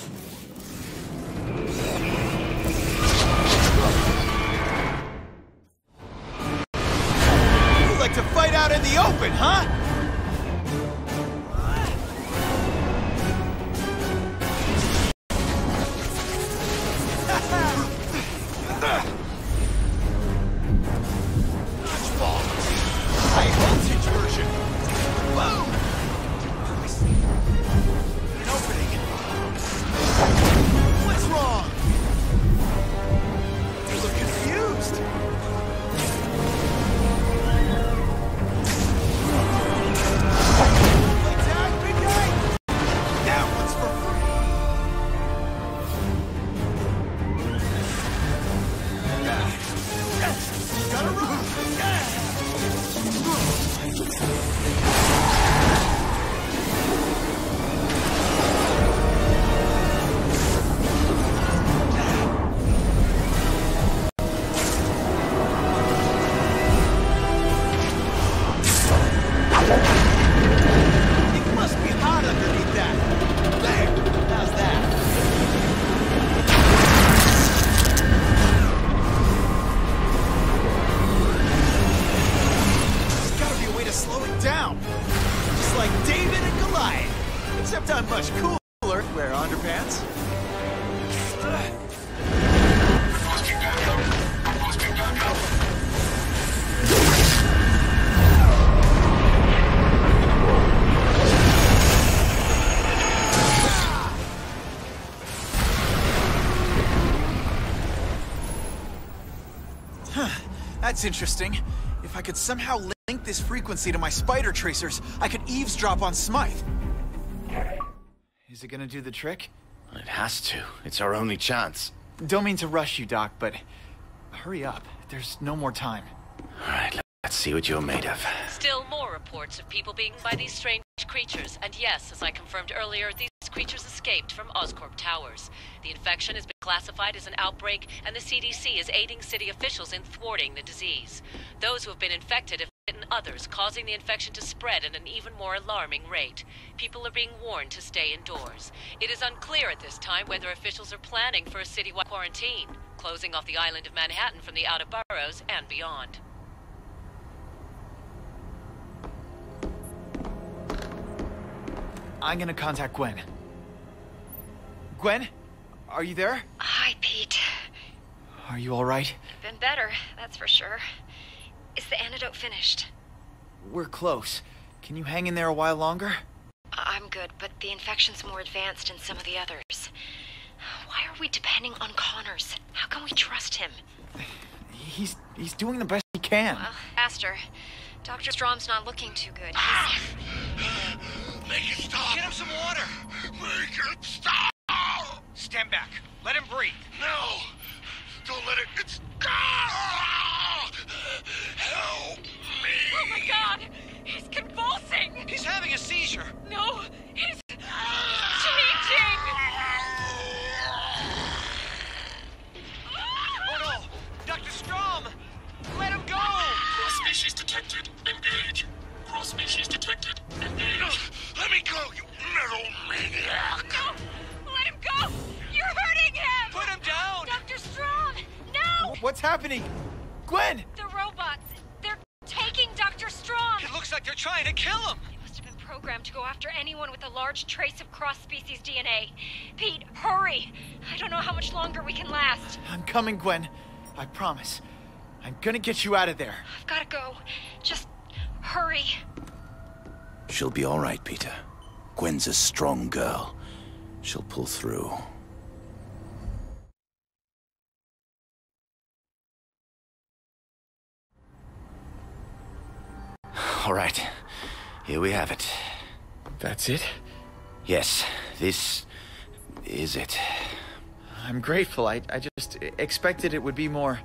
You like to fight out in the open, huh? High voltage version. Boom! I see an opening. What's wrong? You look confused. Play tag, big guy. That one's for free. Gotta run. It must be hot underneath that. There! How's that? There's gotta be a way to slow it down. Just like David and Goliath. Except I'm much cooler. Wear underpants. That's interesting. If I could somehow link this frequency to my spider tracers, I could eavesdrop on Smythe. Is it gonna do the trick? It has to. It's our only chance. Don't mean to rush you, Doc, but hurry up. There's no more time. All right, let's see what you're made of. Still more reports of people being by these strange creatures, and yes, as I confirmed earlier, these creatures escaped from Oscorp Towers. The infection has been classified as an outbreak, and the CDC is aiding city officials in thwarting the disease. Those who have been infected have bitten others, causing the infection to spread at an even more alarming rate. People are being warned to stay indoors. It is unclear at this time whether officials are planning for a citywide quarantine, closing off the island of Manhattan from the outer boroughs and beyond. I'm gonna contact Gwen. Gwen? Are you there? Hi, Pete. Are you alright? Been better, that's for sure. Is the antidote finished? We're close. Can you hang in there a while longer? I'm good, but the infection's more advanced in some of the others. Why are we depending on Connors? How can we trust him? He's doing the best he can. Well, faster. Dr. Strom's not looking too good. Make it stop! Get him some water! Make it stop! Stand back. Let him breathe. No! Don't let it... It's... Help me! Oh my god! He's convulsing! He's having a seizure! No! He's... changing! Oh no! Dr. Strom! Let him go! Cross-species detected. Engage. Cross-species detected. Engage. Let me go, you metal maniac! No! Let him go! You're hurting him! Put him down! Dr. Strom! No! What's happening? Gwen! The robots! They're taking Dr. Strom! It looks like they're trying to kill him! They must have been programmed to go after anyone with a large trace of cross-species DNA. Pete, hurry! I don't know how much longer we can last. I'm coming, Gwen. I promise. I'm gonna get you out of there. I've gotta go. Just hurry. She'll be all right, Peter. Gwen's a strong girl. She'll pull through. All right. Here we have it. That's it? Yes, this is it. I'm grateful. I just expected it would be more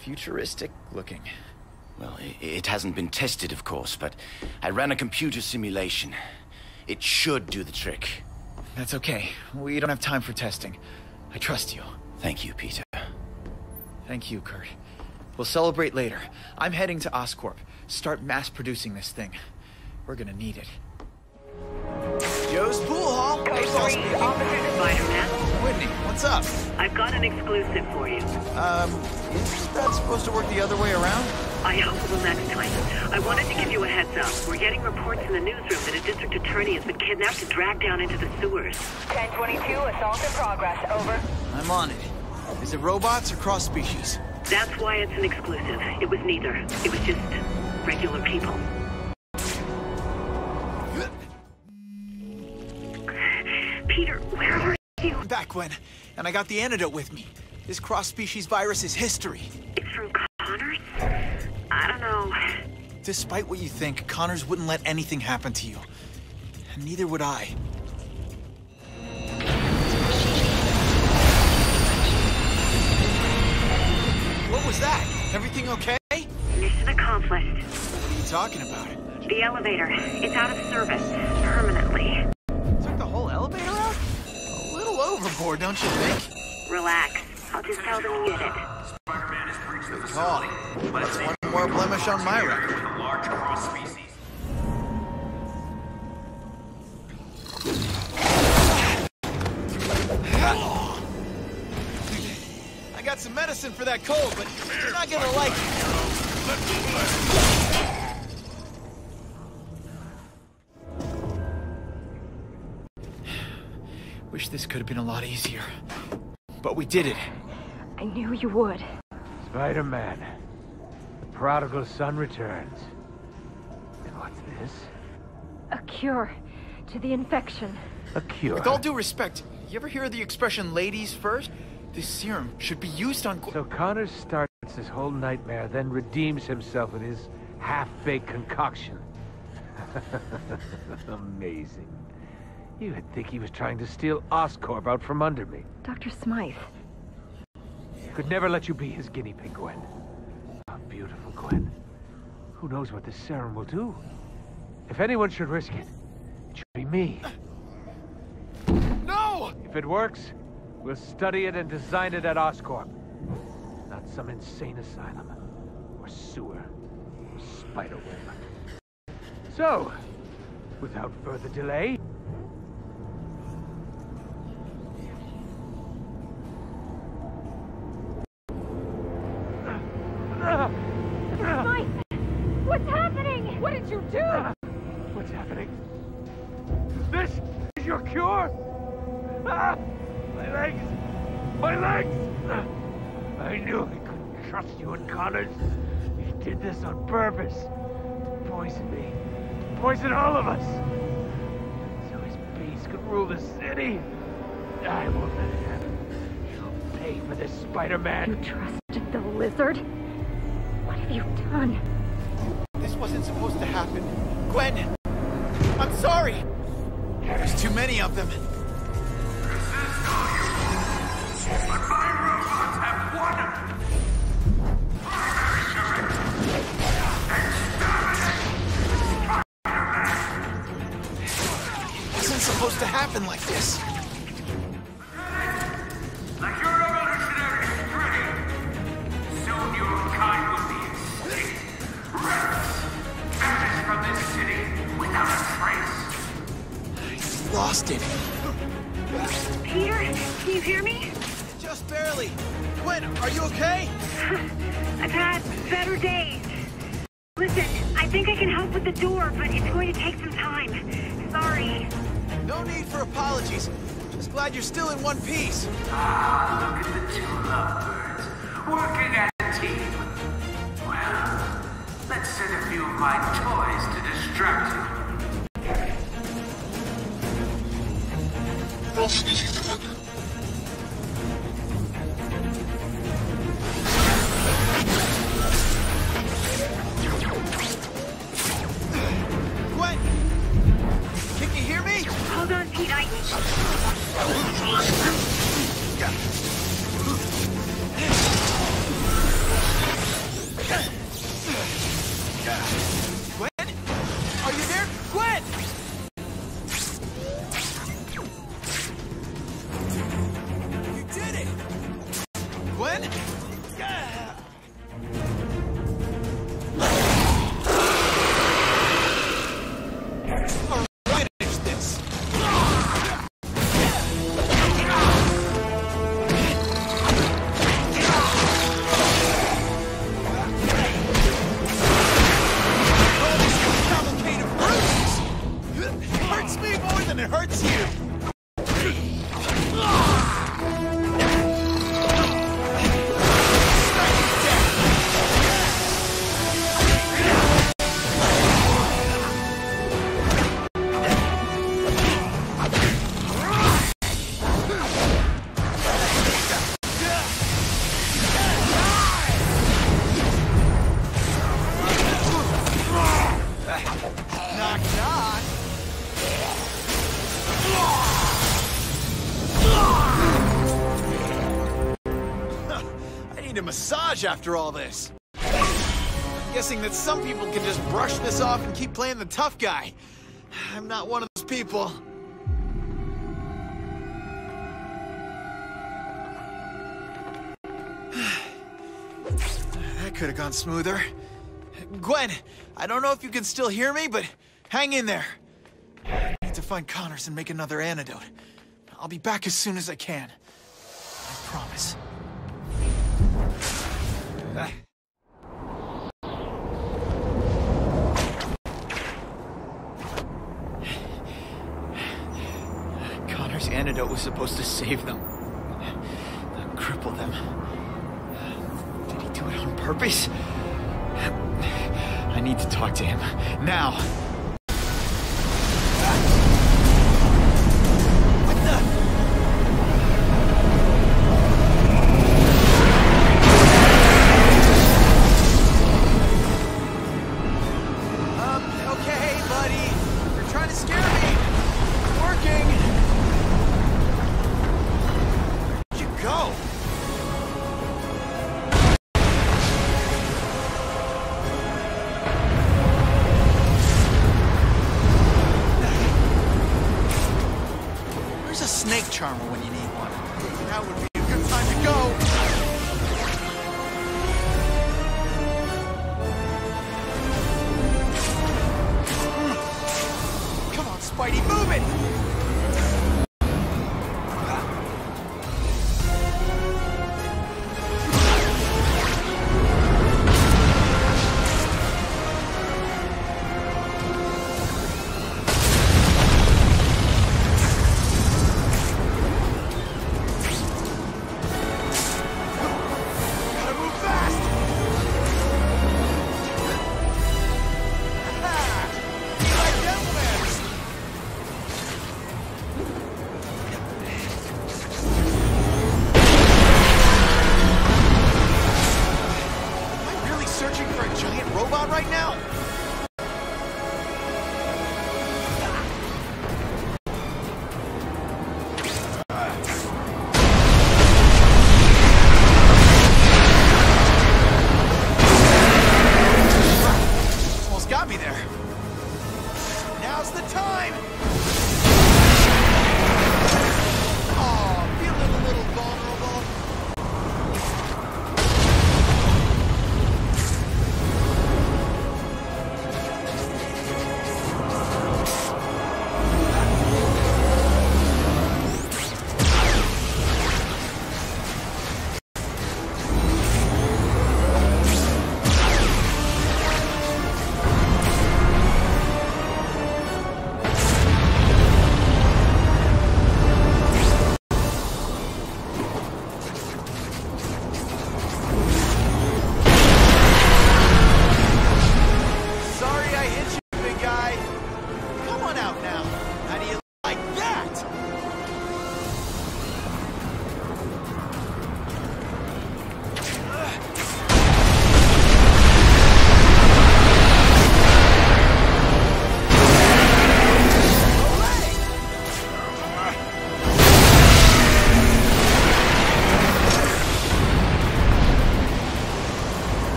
futuristic looking. Well, it hasn't been tested, of course, but I ran a computer simulation. It should do the trick. That's okay. We don't have time for testing. I trust you. Thank you, Peter. Thank you, Kurt. We'll celebrate later. I'm heading to Oscorp. Start mass producing this thing. We're gonna need it. Joe's Pool Hall. Code 3, Officer Spider-Man. Whitney, what's up? I've got an exclusive for you. Is that supposed to work the other way around? I hope it will next time. I wanted to give you a heads up. We're getting reports in the newsroom that a district attorney has been kidnapped and dragged down into the sewers. 1022, assault in progress, over. I'm on it. Is it robots or cross-species? That's why it's an exclusive. It was neither. It was just regular people. Peter, where are you? I'm back, Gwen, and I got the antidote with me. This cross-species virus is history. It's from Connors? I don't know. Despite what you think, Connors wouldn't let anything happen to you. And neither would I. What was that? Everything okay? Mission accomplished. What are you talking about? The elevator. It's out of service. Permanently. Took the whole elevator out? A little overboard, don't you think? Relax. I'll just tell them you did it. Spider-Man has breached the Good facility. call. That's one more blemish on my record. With a large cross-species. I got some medicine for that cold, but you're not gonna like it. Wish this could have been a lot easier. But we did it. I knew you would. Spider-Man, the prodigal son returns. And what's this? A cure to the infection. A cure? With all due respect, you ever hear the expression ladies first? This serum should be used on... So Connors starts his whole nightmare, then redeems himself with his half-baked concoction. Amazing. You'd think he was trying to steal Oscorp out from under me. Dr. Smythe. Could never let you be his guinea pig, Gwen. Oh, beautiful Gwen. Who knows what this serum will do? If anyone should risk it, it should be me. No! If it works, we'll study it and design it at Oscorp. Not some insane asylum, or sewer, or spider web. So, without further delay... Smythe! What's happening? What did you do? What's happening? This is your cure? Ah! My legs! My legs! I knew I couldn't trust you and Connors. You did this on purpose. To poison me. To poison all of us. So his beast could rule the city. I won't let it happen. You'll pay for this, Spider-Man. You trusted the lizard? What have you done? This wasn't supposed to happen. Gwen! I'm sorry! There's too many of them. But my robots have won! Primary directive! Exterminate! Spider-Man! It wasn't supposed to happen like this. Like your revolutionary string! Soon your kind will be extinct. Rest! Vanish from this city without a trace! Lost it. Peter, can you hear me? Just barely. Gwen, are you okay? I've had better days. Listen, I think I can help with the door, but it's going to take some time. Sorry. No need for apologies. Just glad you're still in one piece. Ah, look at the two lovebirds, working as a team. Well, let's send a few of my toys to distract you. Species detected. Gwen! Can you hear me? Hold on, Pete. Gwen? Are you there? Gwen! man! Finish this! It hurts me more than it hurts you! Knock, knock! I need a massage after all this. I'm guessing that some people can just brush this off and keep playing the tough guy. I'm not one of those people. That could have gone smoother. Gwen, I don't know if you can still hear me, but hang in there. I need to find Connors and make another antidote. I'll be back as soon as I can. I promise. Connor's antidote was supposed to save them. Cripple them. Did he do it on purpose? I need to talk to him. Now! What the? Okay, buddy. You're trying to scare me. It's working. Where'd you go? Where's a snake charmer when you need one? That would be a good time to go. Come on, Spidey, move it!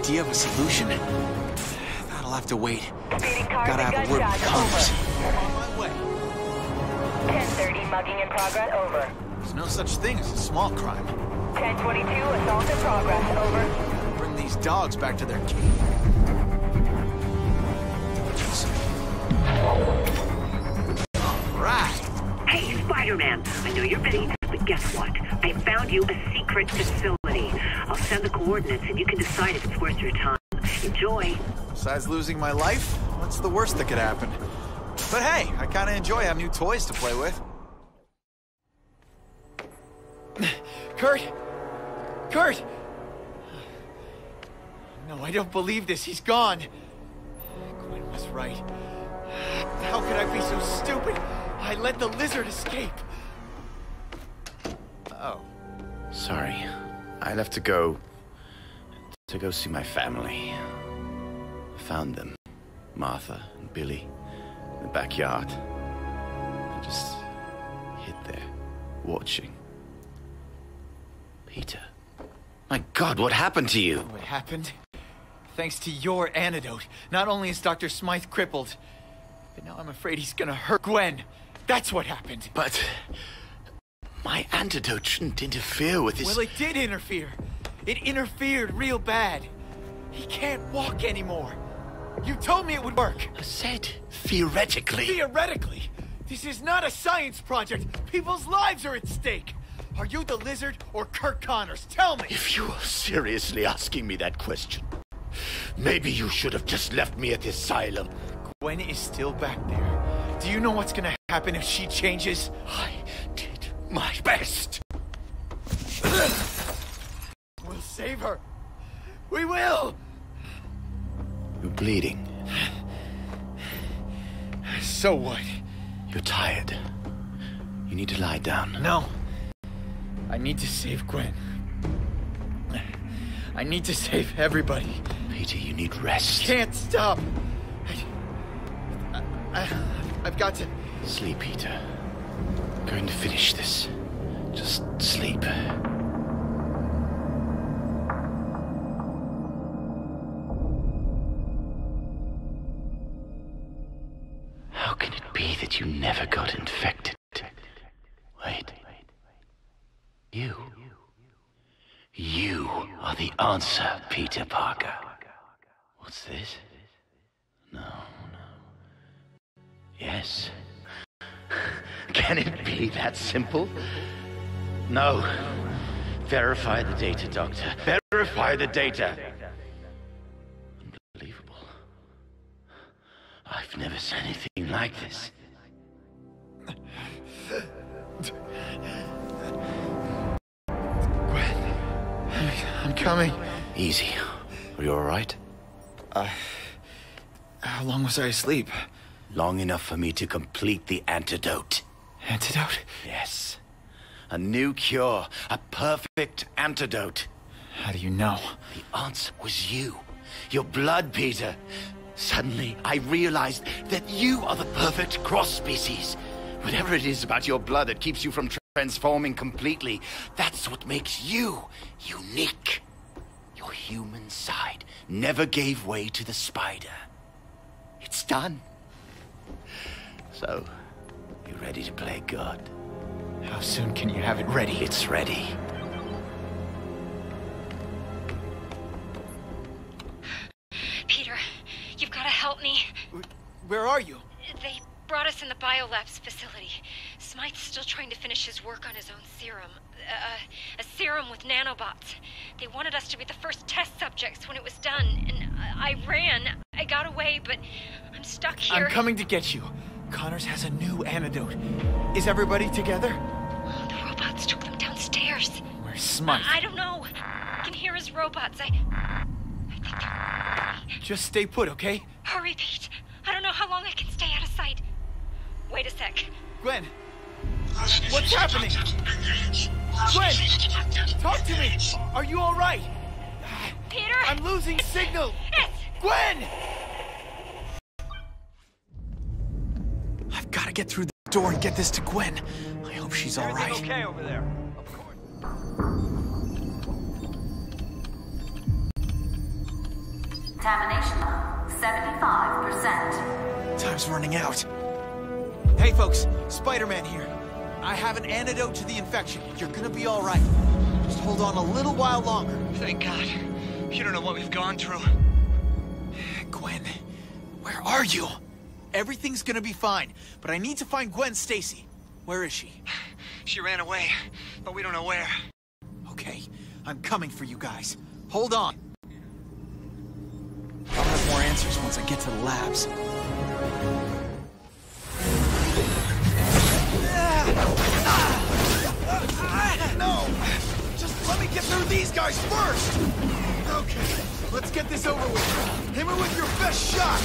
idea of a solution. That'll have to wait. Gotta have a word with Connors. On my way. 10:30 mugging in progress, over. There's no such thing as a small crime. 10:22 assault in progress, over. Bring these dogs back to their cave. Right. Hey, Spider-Man, I know you're busy, but guess what? I found you a secret facility. I'll send the coordinates and you can decide if it's worth your time. Enjoy. Besides losing my life, what's the worst that could happen? But hey, I kinda enjoy having new toys to play with. Kurt! Kurt! No, I don't believe this. He's gone. Gwen was right. How could I be so stupid? I let the lizard escape. Oh. Sorry. I'll have to go see my family. I found them. Martha and Billy in the backyard. I just hid there, watching. Peter. My God, what happened to you? What happened? Thanks to your antidote, not only is Dr. Smythe crippled, but now I'm afraid he's gonna hurt Gwen. That's what happened. But my antidote shouldn't interfere with his... Well, it did interfere. It interfered real bad. He can't walk anymore. You told me it would work. I said theoretically. Theoretically? This is not a science project. People's lives are at stake. Are you the lizard or Kirk Connors? Tell me! If you are seriously asking me that question, maybe you should have just left me at the asylum. Gwen is still back there. Do you know what's gonna happen if she changes? I did my best. We'll save her. We will! You're bleeding. So what? You're tired. You need to lie down. No. I need to save Gwen. I need to save everybody. Peter, you need rest. Can't stop. I've got to... Sleep, Peter. I'm going to finish this. Just sleep. How can it be that you never got infected? Wait. You are the answer, Peter Parker. What's this? No. Yes. Can it be that simple? No. Verify the data, Doctor. Verify the data. Unbelievable. I've never seen anything like this. Gwen, I'm coming. Easy. Are you all right? How long was I asleep? Long enough for me to complete the antidote. Antidote? Yes. A new cure. A perfect antidote. How do you know? The answer was you. Your blood, Peter. Suddenly, I realized that you are the perfect cross-species. Whatever it is about your blood that keeps you from transforming completely, that's what makes you unique. Your human side never gave way to the spider. It's done. So, you ready to play God? How soon can you have it ready? It's ready. Peter, you've got to help me. Where are you? They brought us in the biolabs facility. Smythe's still trying to finish his work on his own serum. A serum with nanobots. They wanted us to be the first test subjects when it was done, and I ran. I got away, but I'm stuck here. I'm coming to get you. Connors has a new antidote. Is everybody together? The robots took them downstairs. Where's Smythe? I don't know. I can hear his robots. I think they're... Just stay put, okay? Hurry, Pete. I don't know how long I can stay out of sight. Wait a sec. Gwen! What's happening? Gwen! Talk to me! Are you alright? Peter! I'm losing signal! Yes! Gwen! I've got to get through the door and get this to Gwen. I hope she's alright. Okay over there. Of course. Contamination level 75%. Time's running out. Hey folks, Spider-Man here. I have an antidote to the infection. You're gonna be all right. Just hold on a little while longer. Thank God. You don't know what we've gone through. Gwen, where are you? Everything's gonna be fine, but I need to find Gwen Stacy. Where is she? She ran away, but we don't know where. Okay, I'm coming for you guys. Hold on. I'll have more answers once I get to the labs. No! Just let me get through these guys first! Okay, let's get this over with. Hit me with your best shot!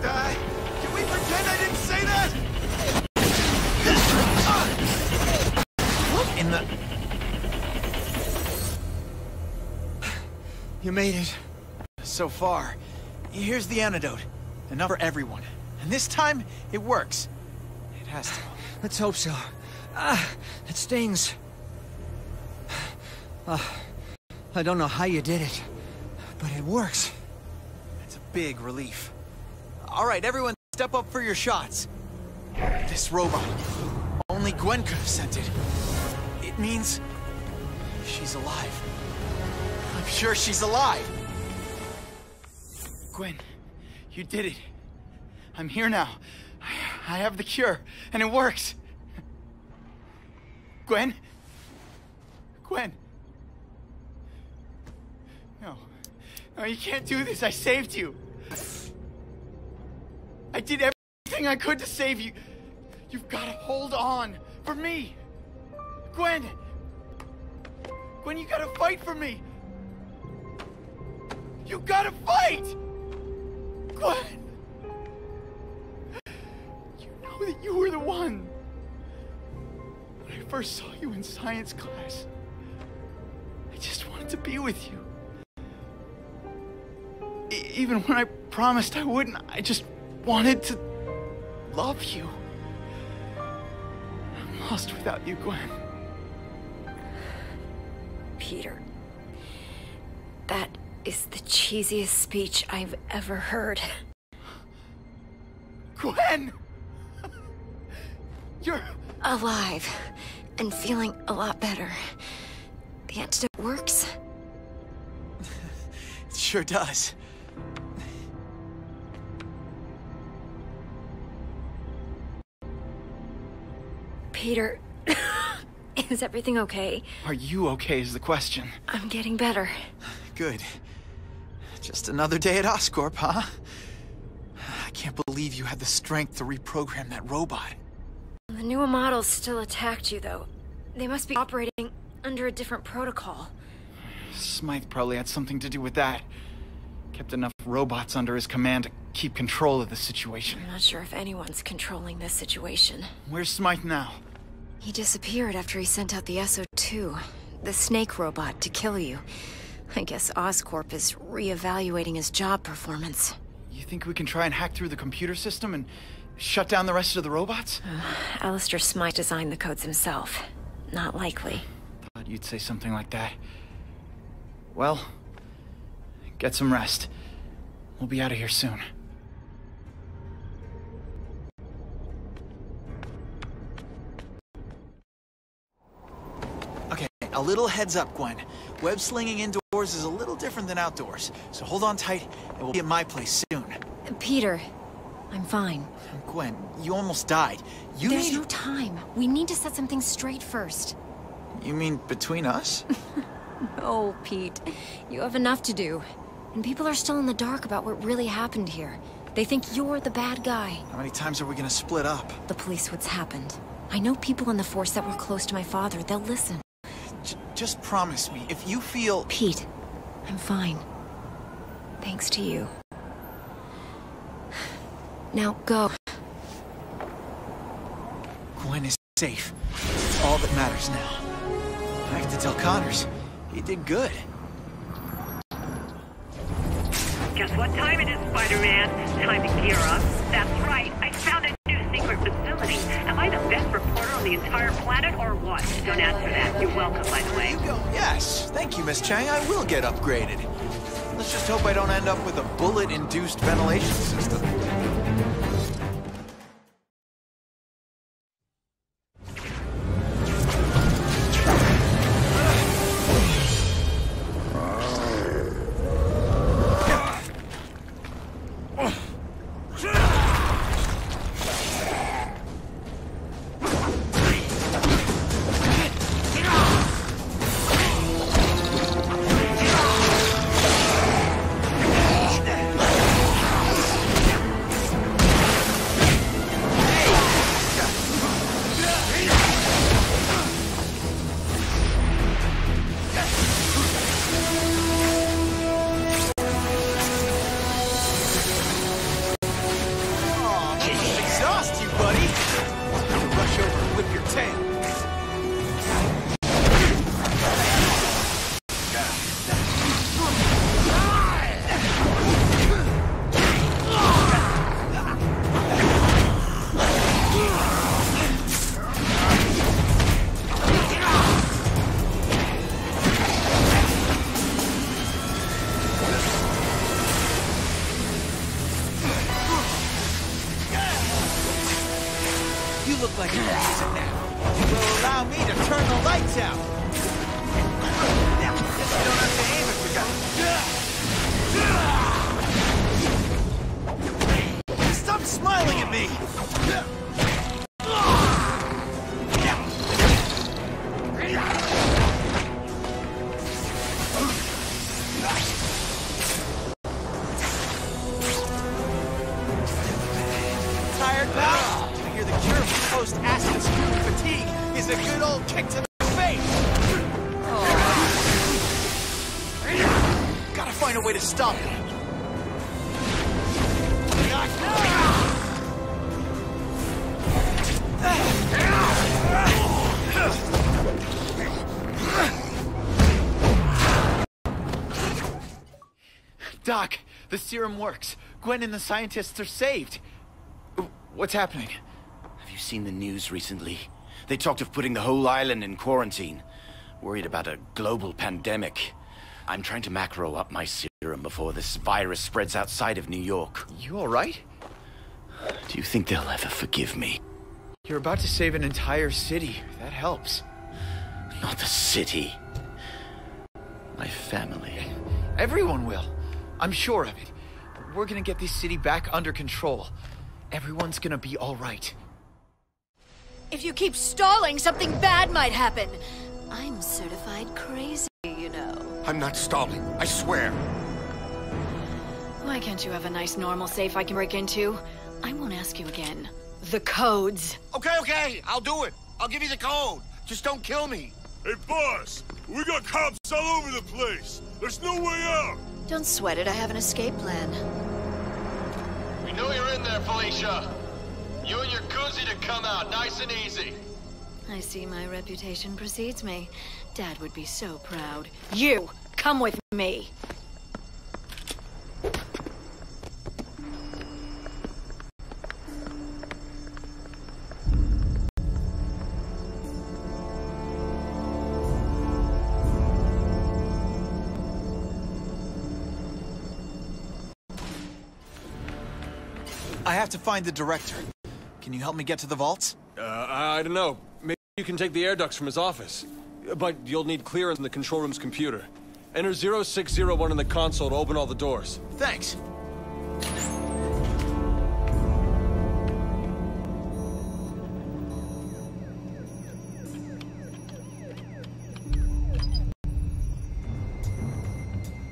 Can we pretend I didn't say that? What in the... You made it. So far. Here's the antidote. Enough for everyone. And this time, it works. It has to. Let's hope so. It stings. I don't know how you did it, but it works. It's a big relief. All right, everyone, step up for your shots. This robot. Only Gwen could have sent it. It means she's alive. I'm sure she's alive. Gwen, you did it. I'm here now. I have the cure, and it works. Gwen? Gwen? No. No, you can't do this. I saved you. I did everything I could to save you. You've got to hold on for me. Gwen! Gwen, you gotta fight for me. You gotta fight! Gwen! You know that you were the one. When I first saw you in science class, I just wanted to be with you. Even when I promised I wouldn't, I just wanted to love you. I'm lost without you, Gwen. Peter, that is the cheesiest speech I've ever heard. Gwen! You're... alive and feeling a lot better. The antidote works? It sure does. Peter, is everything okay? Are you okay is the question. I'm getting better. Good. Just another day at Oscorp, huh? I can't believe you had the strength to reprogram that robot. The newer models still attacked you, though. They must be operating under a different protocol. Smythe probably had something to do with that. Kept enough robots under his command to keep control of the situation. I'm not sure if anyone's controlling this situation. Where's Smythe now? He disappeared after he sent out the SO2, the snake robot, to kill you. I guess Oscorp is re-evaluating his job performance. You think we can try and hack through the computer system and shut down the rest of the robots? Alistair Smythe designed the codes himself. Not likely. Thought you'd say something like that. Well, get some rest. We'll be out of here soon. Okay, a little heads up, Gwen. Web slinging indoors is a little different than outdoors, so hold on tight and we'll be at my place soon. Peter, I'm fine. Gwen, you almost died. There's no time. We need to set something straight first. You mean between us? No, Pete. You have enough to do. And people are still in the dark about what really happened here. They think you're the bad guy. How many times are we gonna split up? The police what's happened. I know people in the force that were close to my father. They'll listen. Just promise me, if you feel... Pete, I'm fine. Thanks to you. Now, go. Gwen is safe. It's all that matters now. I have to tell Connors. He did good. Guess what time it is, Spider-Man? Time to gear up. That's right. I found a new secret facility. Am I the best reporter on the entire planet or what? Don't answer that. You're welcome, by the way. Yes. Thank you, Miss Chang. I will get upgraded. Let's just hope I don't end up with a bullet-induced ventilation system. Stop it! Doc, the serum works. Gwen and the scientists are saved. What's happening? Have you seen the news recently? They talked of putting the whole island in quarantine. Worried about a global pandemic. I'm trying to macro up my serum before this virus spreads outside of New York. You all right? Do you think they'll ever forgive me? You're about to save an entire city. That helps. Not the city. My family. Everyone will. I'm sure of it. We're gonna get this city back under control. Everyone's gonna be all right. If you keep stalling, something bad might happen. I'm certified crazy, you know. I'm not stalling, I swear. Why can't you have a nice normal safe I can break into? I won't ask you again. The codes. Okay, I'll do it. I'll give you the code. Just don't kill me. Hey, boss, we got cops all over the place. There's no way out. Don't sweat it, I have an escape plan. We know you're in there, Felicia. You and your goons need to come out, nice and easy. I see my reputation precedes me. Dad would be so proud. You, come with me. I have to find the director. Can you help me get to the vaults? I don't know. Maybe you can take the air ducts from his office. But you'll need clearance in the control room's computer. Enter 0601 in the console to open all the doors. Thanks.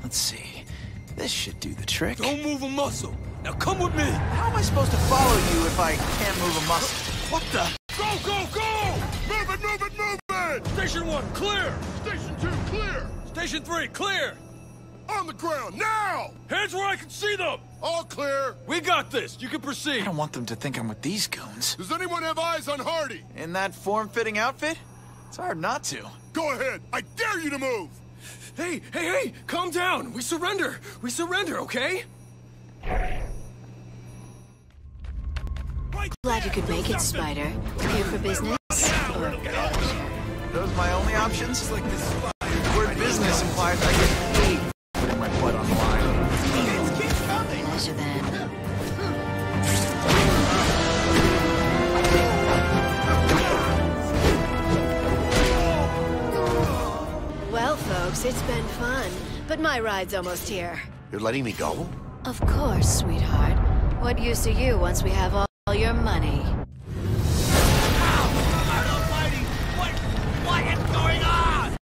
Let's see. This should do the trick. Don't move a muscle. Now come with me. How am I supposed to follow you if I can't move a muscle? What the? Go! Move it! Station 1, clear! Station 2, clear! Station 3, clear! On the ground, now! Hands where I can see them! All clear. We got this. You can I proceed. don't want them to think I'm with these goons. Does anyone have eyes on Hardy? In that form-fitting outfit? It's hard not to. Go ahead. I dare you to move. Hey! Calm down. We surrender, okay? Glad you could make it, Spider. Here for business? Or Those my only options? Like this. The word business implies I get paid for putting my blood on the line. folks. It's been fun. But my ride's almost here. You're letting me go? Of course, sweetheart. What use are you once we have all your money? What is going on?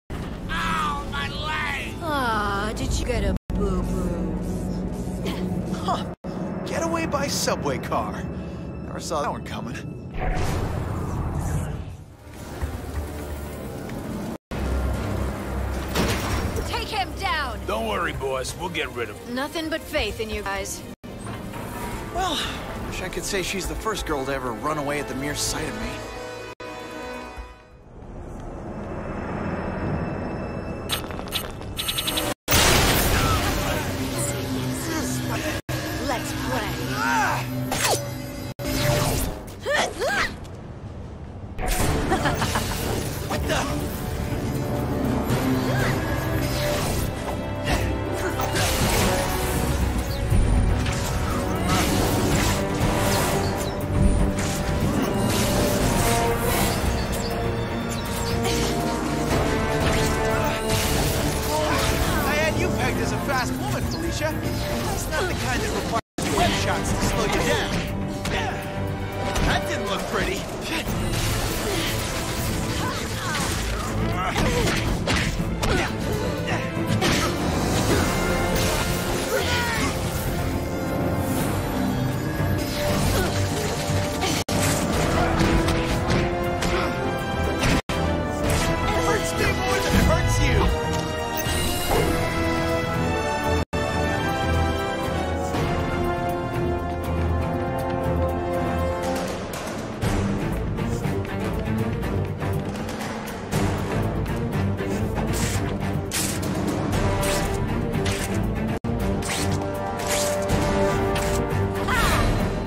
Ow, my leg! Aw, did you get a boo-boo? Huh. Getaway by subway car. Never saw that one coming. Take him down! Don't worry, boys. We'll get rid of him. Nothing but faith in you guys. Well, wish I could say she's the first girl to ever run away at the mere sight of me. Let's play. What the? I had you pegged as a fast woman, Felicia. That's not the kind that requires web shots to slow you down. That didn't look pretty. It hurts me more than it hurts you.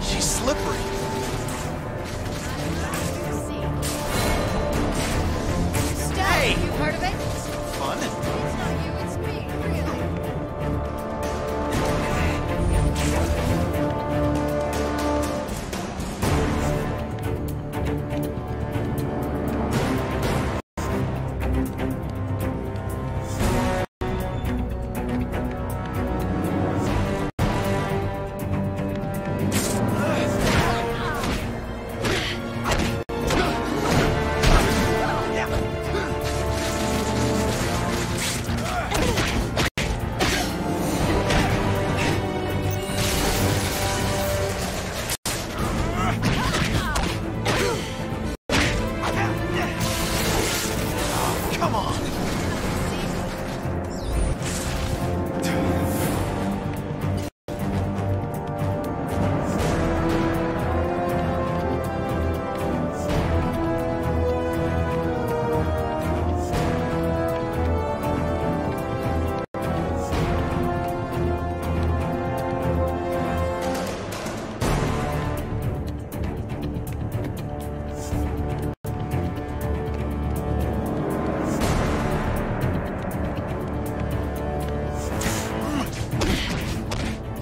She's slippery. Hey! You heard of it? Fun. It's not you, it's me, really. Come on.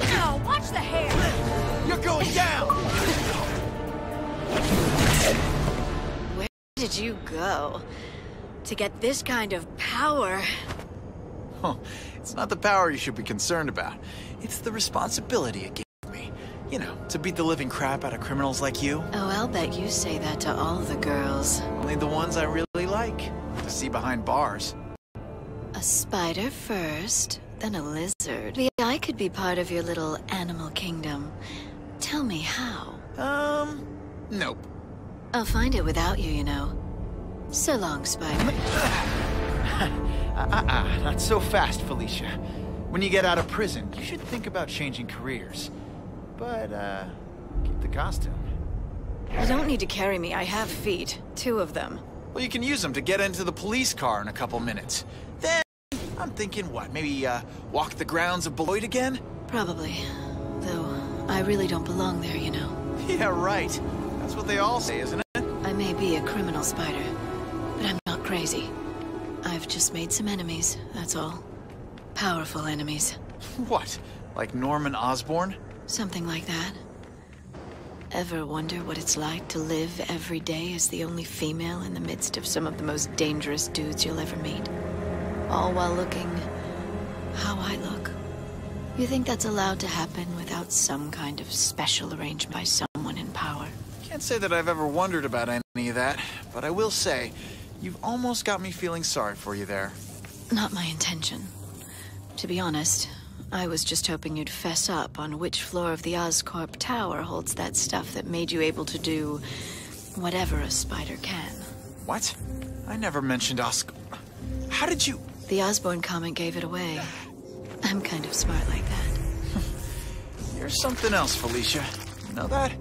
Ow, watch the hair! You're going down. Where did you go? To get this kind of power? Huh. It's not the power you should be concerned about. It's the responsibility it gave me. You know, to beat the living crap out of criminals like you. Oh, I'll bet you say that to all the girls. Only the ones I really like. To see behind bars. A spider first, then a lizard. Maybe I could be part of your little animal kingdom. Tell me how. Nope. I'll find it without you, you know. So long, Spider. Not so fast, Felicia. When you get out of prison, you should think about changing careers. But, keep the costume. You don't need to carry me. I have feet. 2 of them. Well, you can use them to get into the police car in a couple minutes. Then, I'm thinking, what, maybe, walk the grounds of Beloit again? Probably. Though, I really don't belong there, you know. Yeah, right. That's what they all say, isn't it? I may be a criminal, Spider, but I'm not crazy. I've just made some enemies, that's all. Powerful enemies. What? Like Norman Osborn? Something like that. Ever wonder what it's like to live every day as the only female in the midst of some of the most dangerous dudes you'll ever meet? all while looking how I look. You think that's allowed to happen without some kind of special arrangement by someone in power? Can't say that I've ever wondered about any of that, but I will say, you've almost got me feeling sorry for you there. Not my intention. To be honest, I was just hoping you'd fess up on which floor of the Oscorp tower holds that stuff that made you able to do whatever a spider can. What? I never mentioned Oscorp. How did you... The Osborn comment gave it away. I'm kind of smart like that. You're something else, Felicia. You know that?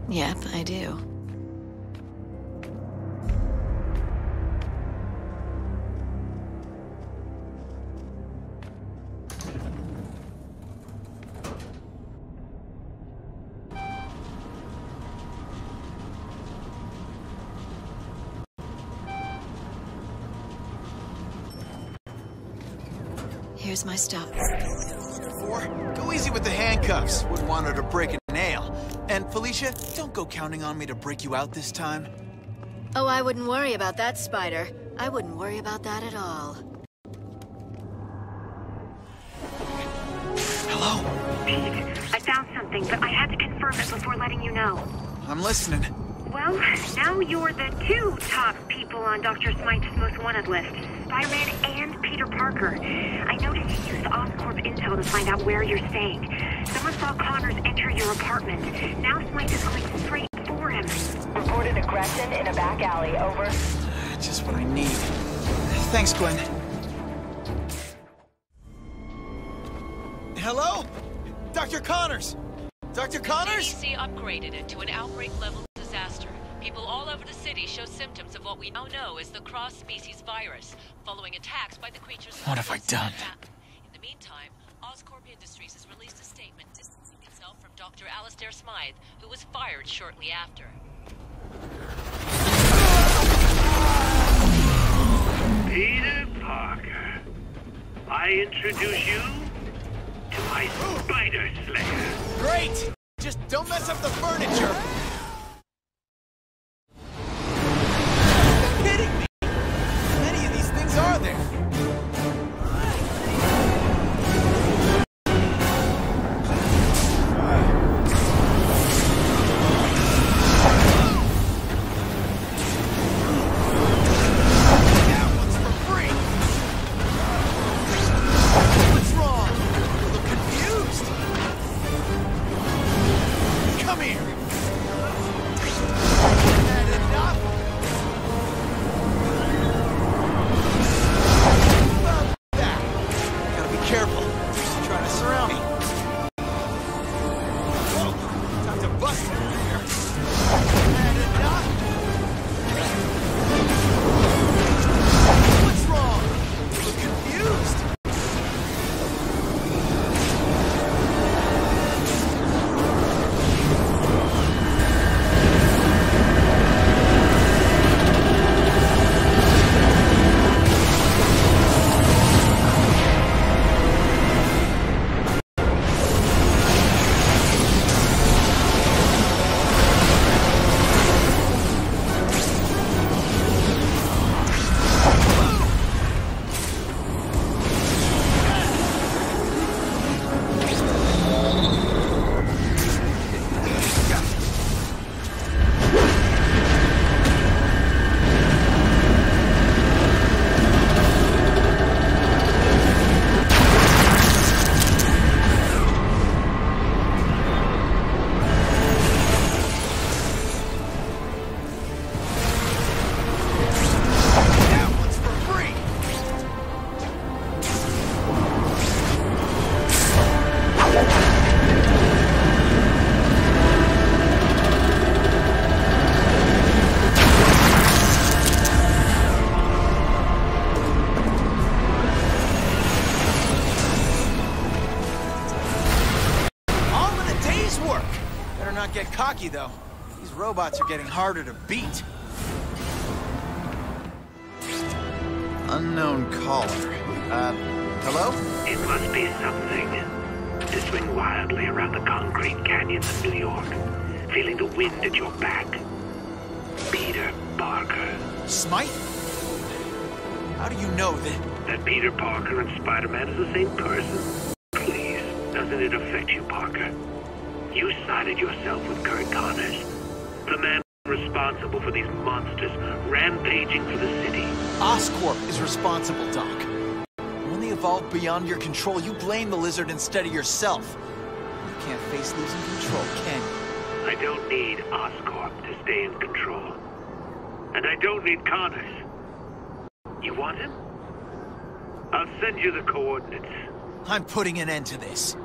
Yep, I do. Here's my stuff. 4, go easy with the handcuffs. Wouldn't want her to break a nail. And Felicia, don't go counting on me to break you out this time. Oh, I wouldn't worry about that, Spider. I wouldn't worry about that at all. Hello? Pete, I found something, but I had to confirm it before letting you know. I'm listening. Well, now you're the 2 top people on Dr. Smythe's most wanted list. Spider-Man and Peter Parker. I noticed you used Oscorp intel to find out where you're staying. Someone saw Connors enter your apartment. Now Smythe is going straight for him. Reported aggression in a back alley. Over. Just what I need. Thanks, Gwen. Hello? Dr. Connors! Dr. Connors? CDC upgraded it to an outbreak-level disaster. People all over the city show symptoms of what we now know is the cross-species virus, following attacks by the creatures... What have I done? In the meantime, Oscorp Industries has released a statement distancing itself from Dr. Alistair Smythe, who was fired shortly after. Peter Parker, I introduce you to my Spider Slayer. Great! Just don't mess up the furniture! You're kidding me! How many of these things are there? Get cocky, though. These robots are getting harder to beat. Unknown caller. Hello? It must be something to swing wildly around the concrete canyons of New York, feeling the wind at your back. Peter Parker. Smythe? How do you know that Peter Parker and Spider-Man is the same person? Please, doesn't it affect you, Parker? You sided yourself with Kurt Connors, the man responsible for these monsters rampaging through the city. Oscorp is responsible, Doc. When they evolve beyond your control, you blame the lizard instead of yourself. You can't face losing control, can you? I don't need Oscorp to stay in control. And I don't need Connors. You want him? I'll send you the coordinates. I'm putting an end to this.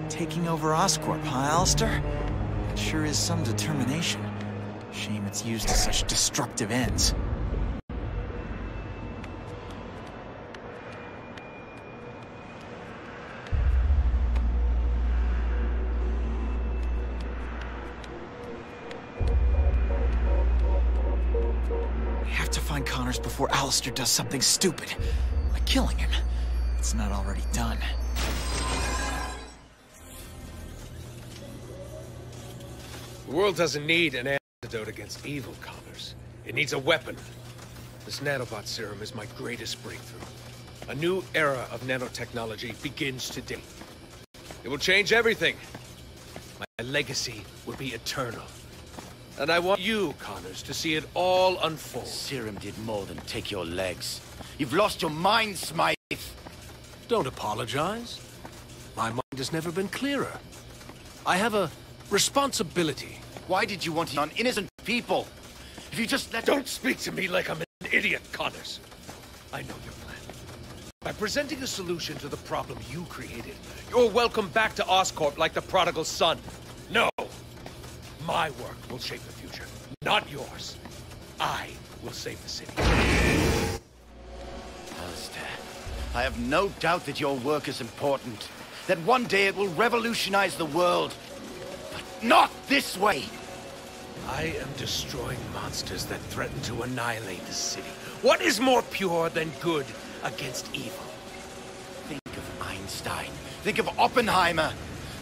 Taking over Oscorp, huh, Alistair? That sure is some determination. Shame it's used to such destructive ends. We have to find Connors before Alistair does something stupid. Like killing him. It's not already done. The world doesn't need an antidote against evil, Connors. It needs a weapon. This nanobot serum is my greatest breakthrough. A new era of nanotechnology begins today. It will change everything. My legacy will be eternal. And I want you, Connors, to see it all unfold. Serum did more than take your legs. You've lost your mind, Smythe! Don't apologize. My mind has never been clearer. I have a responsibility. Why did you want to on innocent people? If you just let... Don't speak to me like I'm an idiot, Connors. I know your plan. By presenting a solution to the problem you created, you're welcome back to Oscorp like the prodigal son. No! My work will shape the future, not yours. I will save the city. Alistair, I have no doubt that your work is important. That one day it will revolutionize the world. But not this way! I am destroying monsters that threaten to annihilate the city. What is more pure than good against evil? Think of Einstein. Think of Oppenheimer.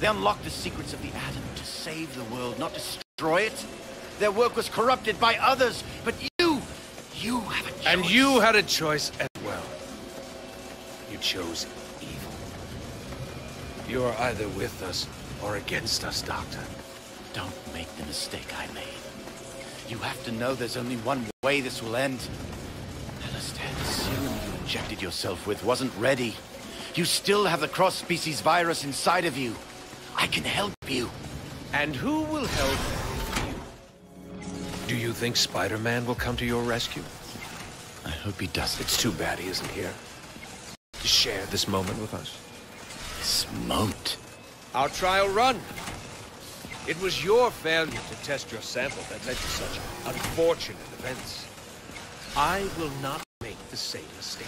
They unlocked the secrets of the atom to save the world, not destroy it. Their work was corrupted by others, but you have a choice. And you had a choice as well. You chose evil. You are either with us or against us, Doctor. Don't make the mistake I made. You have to know there's only one way this will end. Alistair, the serum you injected yourself with wasn't ready. You still have the cross-species virus inside of you. I can help you. And who will help you? Do you think Spider-Man will come to your rescue? I hope he does. It's too bad he isn't here to share this moment with us. This moment? Our trial run. It was your failure to test your sample that led to such unfortunate events. I will not make the same mistake.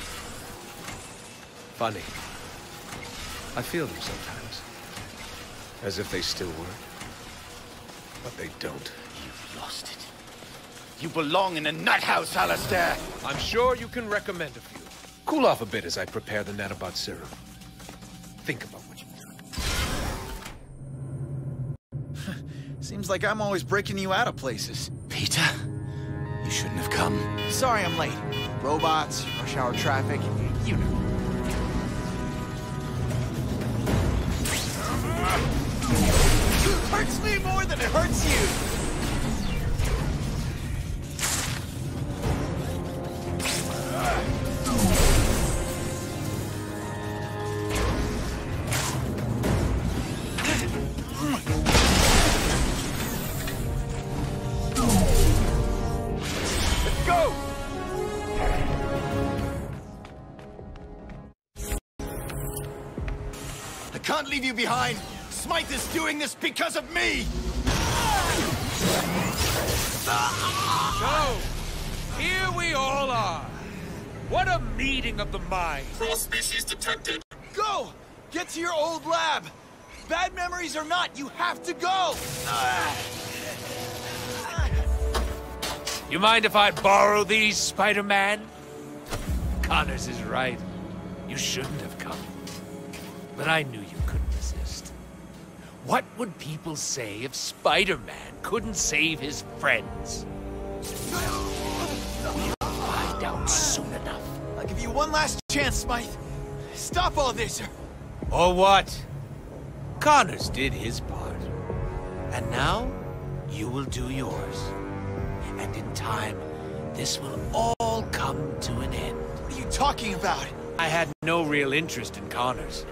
Funny. I feel them sometimes. As if they still work. But they don't. You've lost it. You belong in a nut house, Alistair! I'm sure you can recommend a few. Cool off a bit as I prepare the nanobot serum. Think about what you've done. Seems like I'm always breaking you out of places. Peter, you shouldn't have come. Sorry I'm late. Robots, rush hour traffic, you know. It hurts me more than it hurts you! Let's go! I can't leave you behind! Smythe is doing this because of me! So, here we all are. What a meeting of the mind. Cross-species detected. Go! Get to your old lab! Bad memories or not, you have to go! You mind if I borrow these, Spider-Man? Connors is right. You shouldn't have come. But I knew you couldn't resist. What would people say if Spider-Man couldn't save his friends? We'll find out soon enough. I'll give you one last chance, Smythe. Stop all this, Or what? Connors did his part. And now, you will do yours. And in time, this will all come to an end. What are you talking about? I had no real interest in Connors.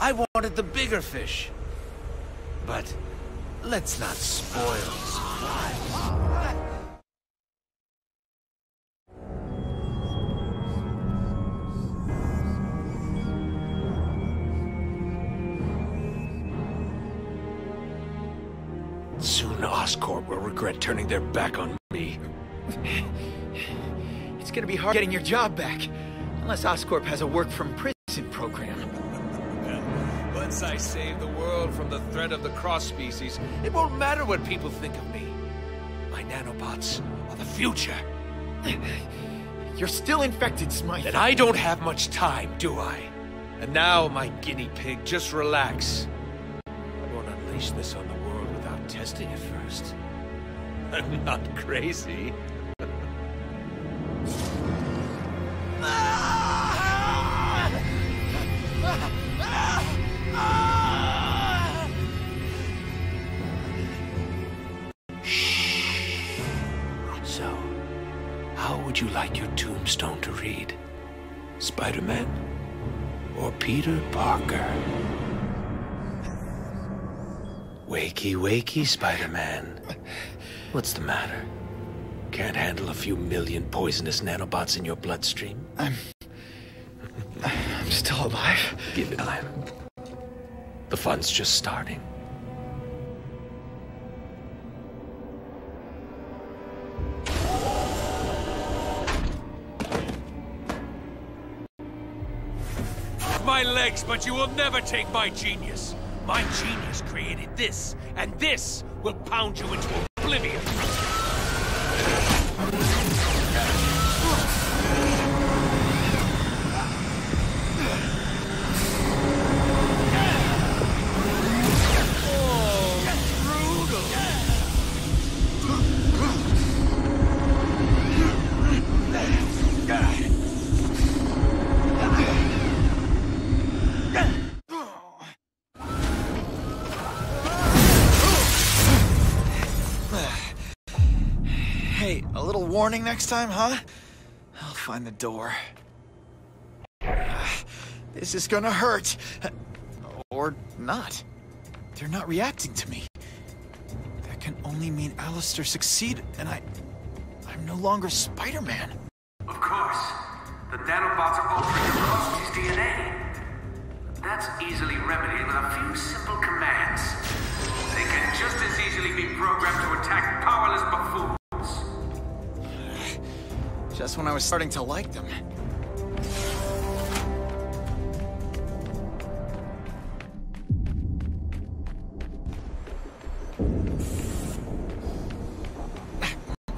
I wanted the bigger fish. But let's not spoil the surprise. Soon Oscorp will regret turning their back on me. It's gonna be hard getting your job back, unless Oscorp has a work-from-prison program. Once I save the world from the threat of the cross-species, it won't matter what people think of me. My nanobots are the future. You're still infected, Smythe. And I don't have much time, do I? And now, my guinea pig, just relax. I won't unleash this on the world without testing it first. I'm not crazy. So, how would you like your tombstone to read? Spider-Man or Peter Parker? Wakey, wakey, Spider-Man. What's the matter? Can't handle a few million poisonous nanobots in your bloodstream? I'm still alive. Give it time. The fun's just starting. My legs, but you will never take my genius. My genius created this, and this will pound you into oblivion. Hey, a little warning next time, huh? I'll find the door. This is gonna hurt. Or not. They're not reacting to me. That can only mean Alistair succeeded, and I'm no longer Spider-Man. Of course. The nanobots are altering the cause's DNA. That's easily remedied with a few simple commands. They can just as easily be programmed to attack powerless buffoons. Just when I was starting to like them.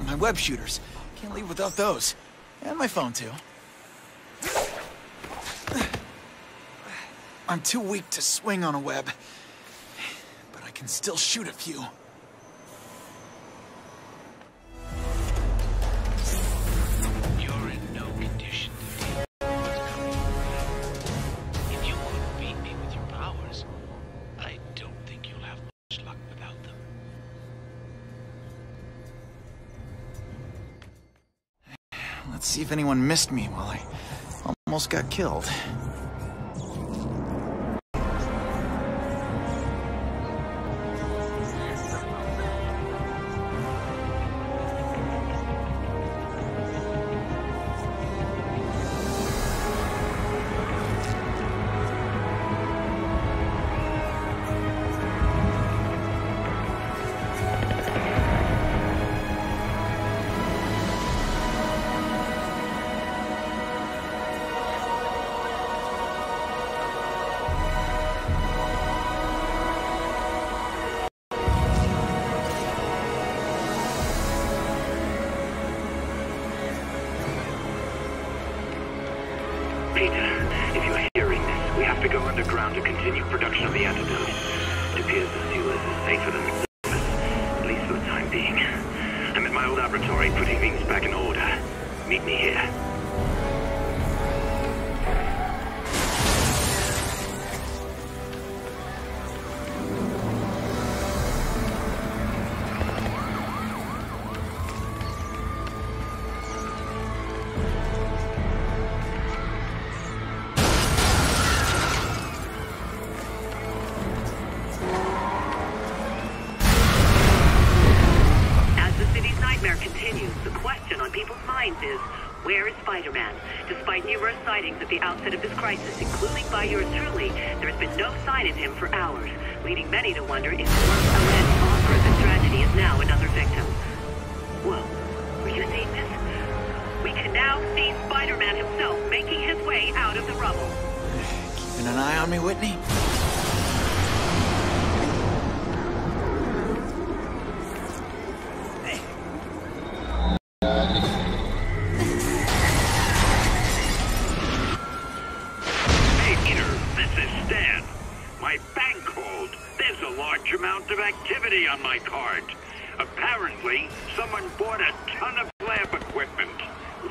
My web shooters. Can't leave without those. And my phone, too. I'm too weak to swing on a web. But I can still shoot a few. You're in no condition to deal with if you want to beat me with your powers, I don't think you'll have much luck without them. Let's see if anyone missed me while I almost got killed. Peter, if you're hearing this, we have to go underground to continue production of the antidote. To appears the sewers is safer than the surface, at least for the time being. I'm at my old laboratory putting things back in order. Meet me here. Where is Spider-Man? Despite numerous sightings at the outset of this crisis, including by yours truly, there has been no sign of him for hours, leading many to wonder if the once eminent author of this tragedy is now another victim. Whoa, are you seeing this? We can now see Spider-Man himself making his way out of the rubble. Keeping an eye on me, Whitney? Amount of activity on my card. Apparently, someone bought a ton of lab equipment.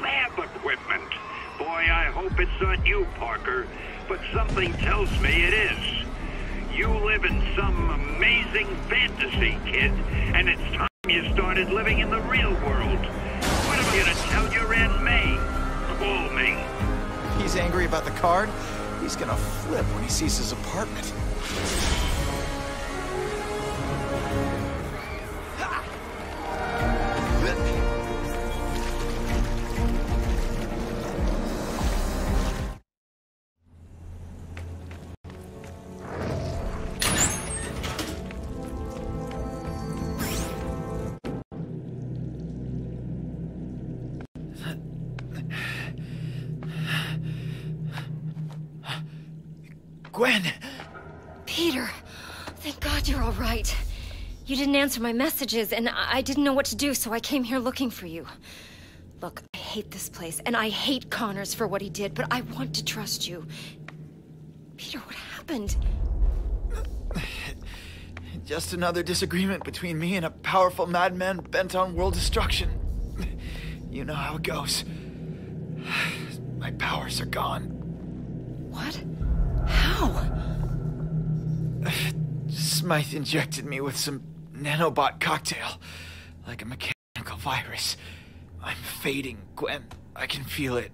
Lab equipment. Boy, I hope it's not you, Parker, but something tells me it is. You live in some amazing fantasy, kid, and it's time you started living in the real world. What am I gonna tell your Aunt May? Call me. He's angry about the card. He's gonna flip when he sees his apartment. Gwen! Peter! Thank God you're all right. You didn't answer my messages, and I didn't know what to do, so I came here looking for you. Look, I hate this place, and I hate Connors for what he did, but I want to trust you. Peter, what happened? Just another disagreement between me and a powerful madman bent on world destruction. You know how it goes. My powers are gone. What? How? Smythe injected me with some nanobot cocktail, like a mechanical virus. I'm fading, Gwen. I can feel it.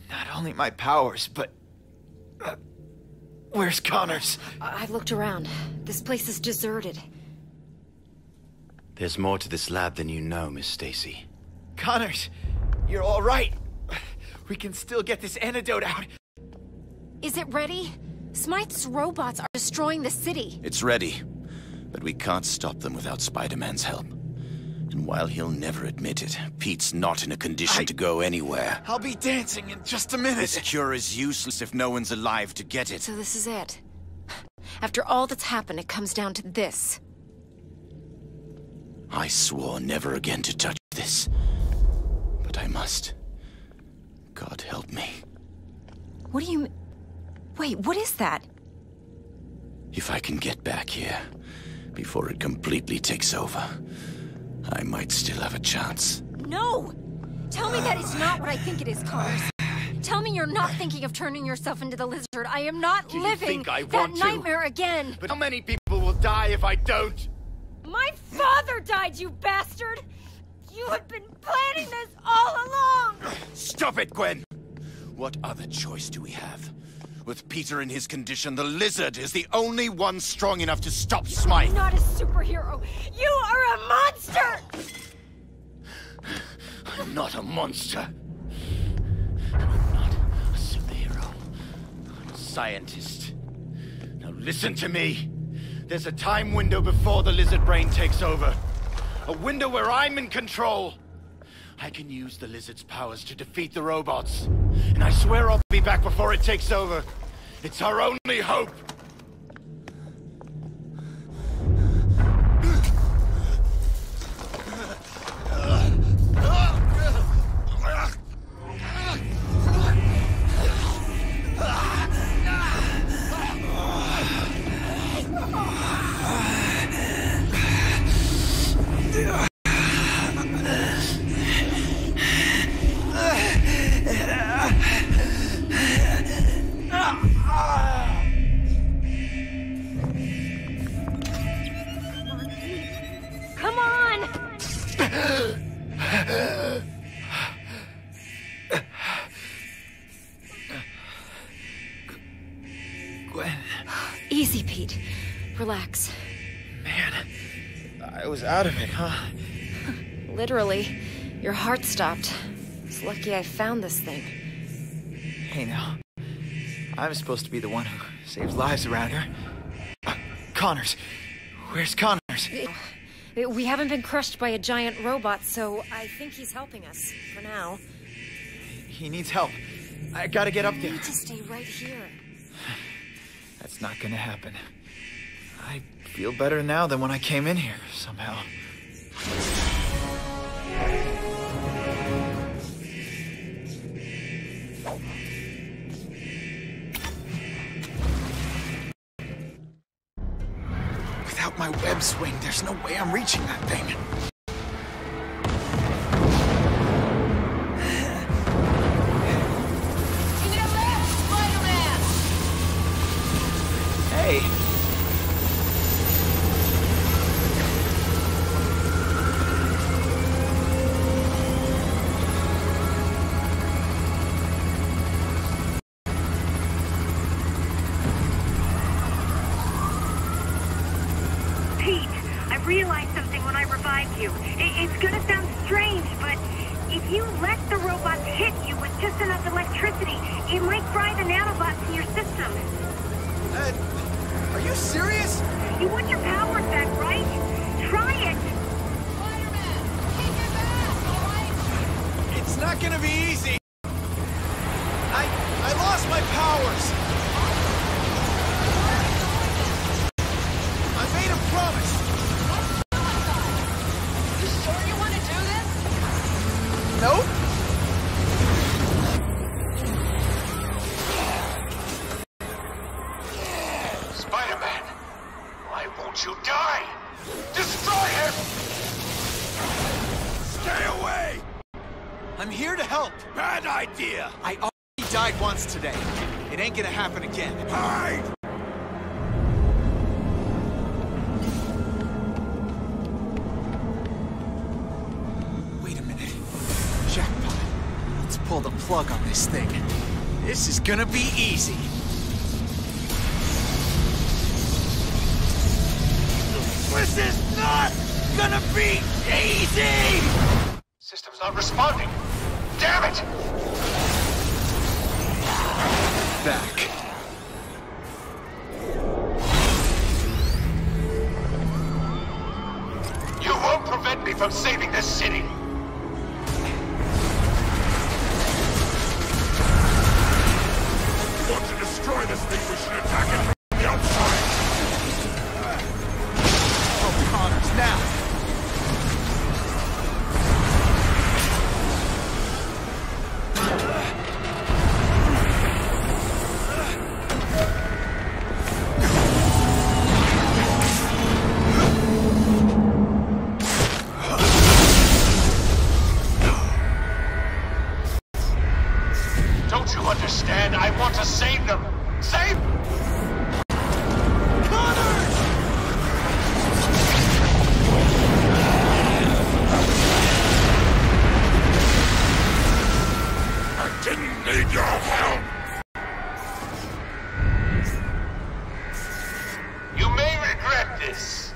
Not only my powers, but... where's Connors? I've looked around. This place is deserted. There's more to this lab than you know, Miss Stacy. Connors, you're all right. We can still get this antidote out. Is it ready? Smythe's robots are destroying the city. It's ready, but we can't stop them without Spider-Man's help. And while he'll never admit it, Pete's not in a condition to go anywhere. I'll be dancing in just a minute. This cure is useless if no one's alive to get it. So this is it. After all that's happened, it comes down to this. I swore never again to touch this. But I must. God help me. What do you... Wait, what is that? If I can get back here, before it completely takes over, I might still have a chance. No! Tell me that is not what I think it is, Connors. Tell me you're not thinking of turning yourself into the lizard. I am not living that nightmare again. But how many people will die if I don't? My father died, you bastard! You had been planning this all along! Stop it, Gwen! What other choice do we have? With Peter in his condition, the lizard is the only one strong enough to stop Smythe. You're not a superhero. You are a monster! I'm not a monster. I'm not a superhero. I'm a scientist. Now listen to me. There's a time window before the lizard brain takes over. A window where I'm in control. I can use the lizard's powers to defeat the robots. And I swear I'll be back before it takes over. It's our only hope. Gwen. Easy, Pete. Relax. Man, I was out of it, huh? Literally. Your heart stopped. It's lucky I found this thing. Hey now. I'm supposed to be the one who saves lives around here. Connors. Where's Connors? We haven't been crushed by a giant robot, so I think he's helping us, for now. He needs help. I gotta get up there. You need to stay right here. That's not gonna happen. I feel better now than when I came in here, somehow. Without my web swing, there's no way I'm reaching that thing. Hey. Pete, I realized something when I revived you. It's gonna sound strange, but if you let the robots hit you with just enough electricity, it might fry the nanobots in your system. Are you serious? You want your powers back, right? Try it! It's not gonna be easy. I lost my powers. I made a promise. You sure you want to do this? Nope. Spider-Man, why won't you die? Destroy him! Stay away! I'm here to help. Bad idea! I already died once today. It ain't gonna happen again. Hide! Wait a minute. Jackpot. Let's pull the plug on this thing. This is gonna be easy. This is not gonna be easy! System's not responding. Damn it! Back. You won't prevent me from saving this city! If you want to destroy this thing, we should attack it from the outside! Oh, Connors, now! Don't you understand? I want to save them! Save... I didn't need your help! You may regret this.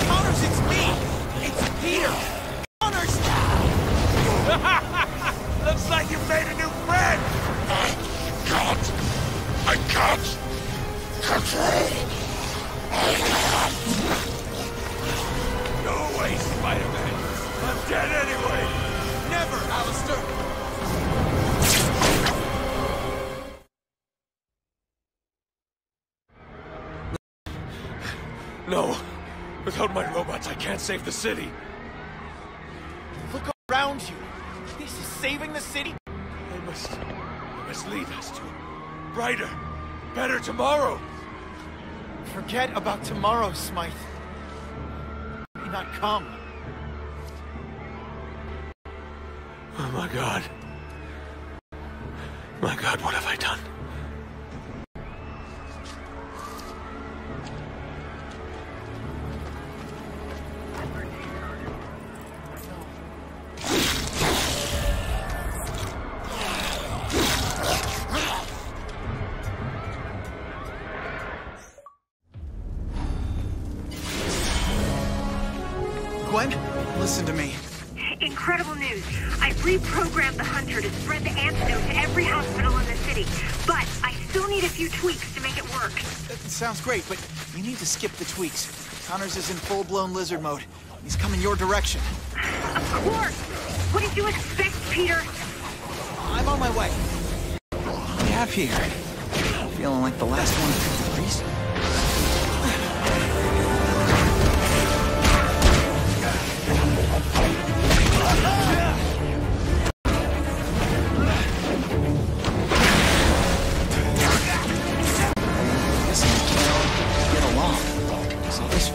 Connors, it's me! It's Peter! Connors! Looks like you made a new friend! I can't control. No way, Spider-Man! I'm dead anyway! Never, Alistair! No! Without my robots, I can't save the city! Look around you! This is saving the city? They must lead us to a brighter, better tomorrow! Forget about tomorrow, Smythe. May not come. Oh my God. My God, what have I done? Gwen, listen to me. Incredible news. I reprogrammed the Hunter to spread the antidote to every hospital in the city. But I still need a few tweaks to make it work. That sounds great, but you need to skip the tweaks. Connors is in full-blown lizard mode. He's coming your direction. Of course! What did you expect, Peter? I'm on my way. What do we have here? Feeling like the last one of the priest?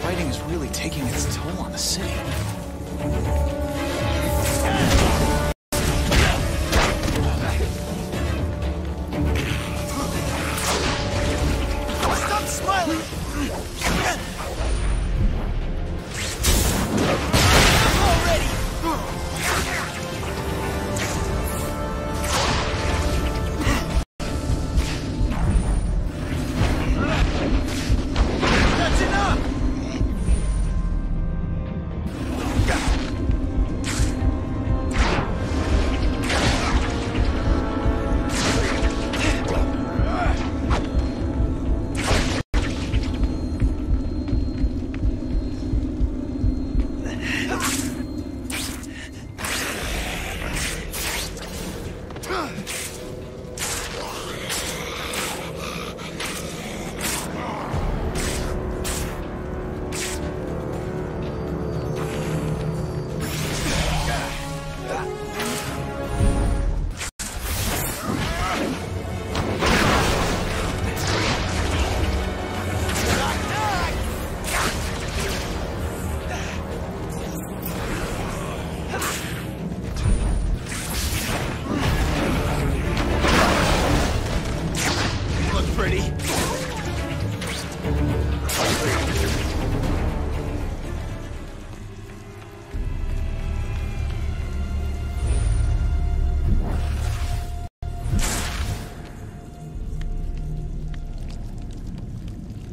Fighting is really taking its toll on the city. Stop smiling! Already! That's enough!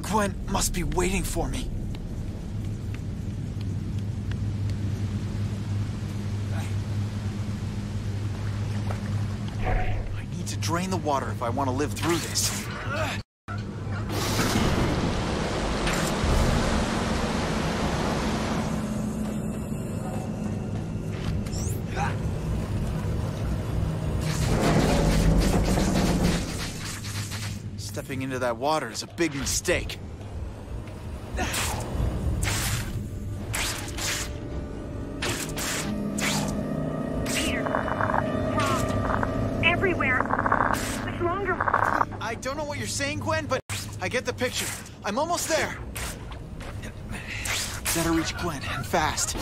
Gwen must be waiting for me. I need to drain the water if I want to live through this. Stepping into that water is a big mistake. Peter, wrong. Everywhere. It's longer. I don't know what you're saying, Gwen, but I get the picture. I'm almost there. Gotta reach Gwen, and fast.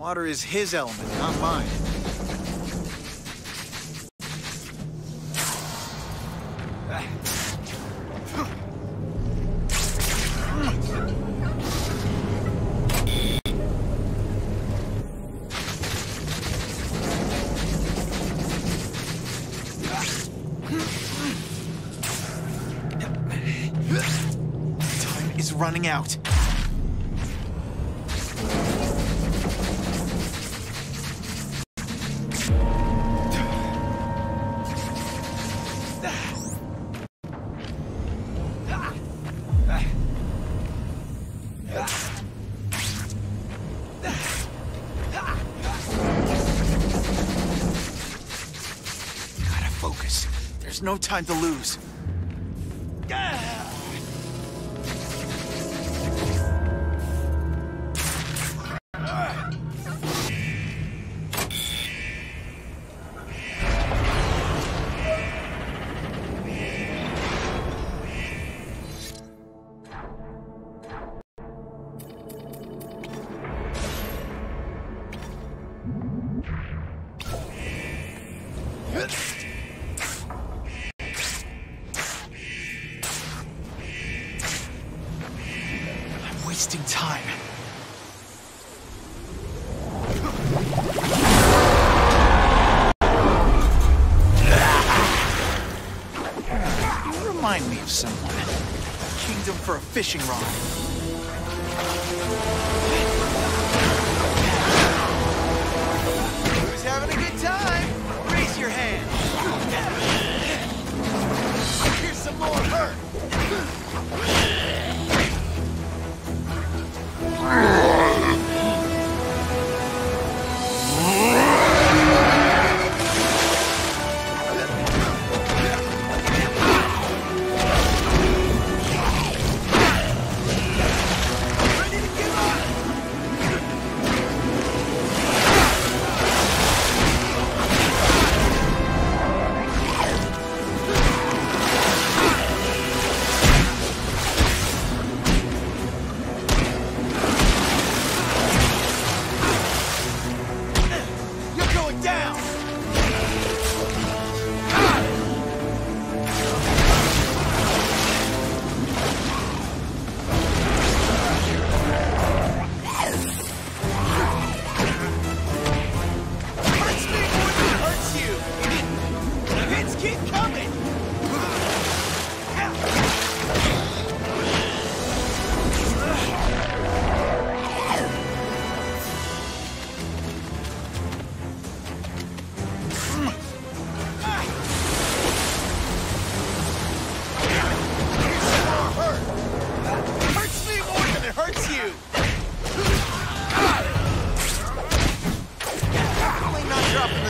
Water is his element, not mine. Time is running out. Gotta focus. There's no time to lose. I'm wasting time. You remind me of someone. A kingdom for a fishing rod. Who's having a good time? Raise your hand. Here's some more hurt.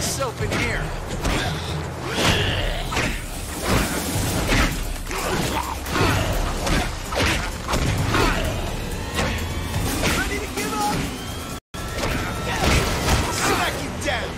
Soap in here. Ready to give up? Smack you down.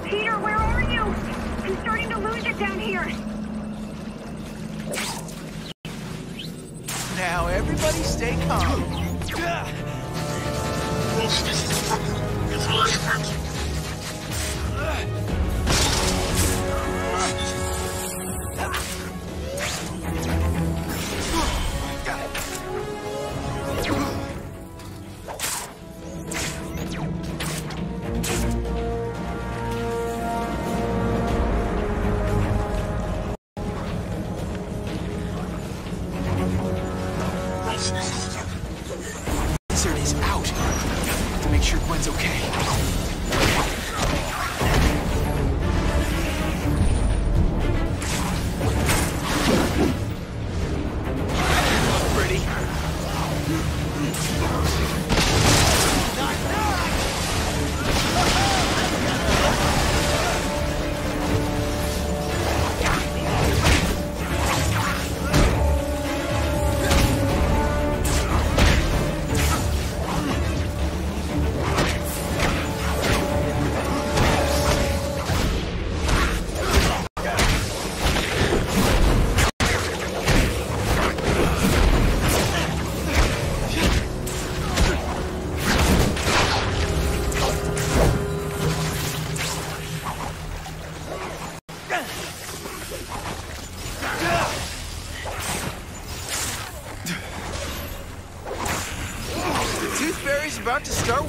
Peter, where are you? I'm starting to lose it down here. Now everybody stay calm. Lizard is out. To make sure Gwen's okay. Pretty. Knock, knock.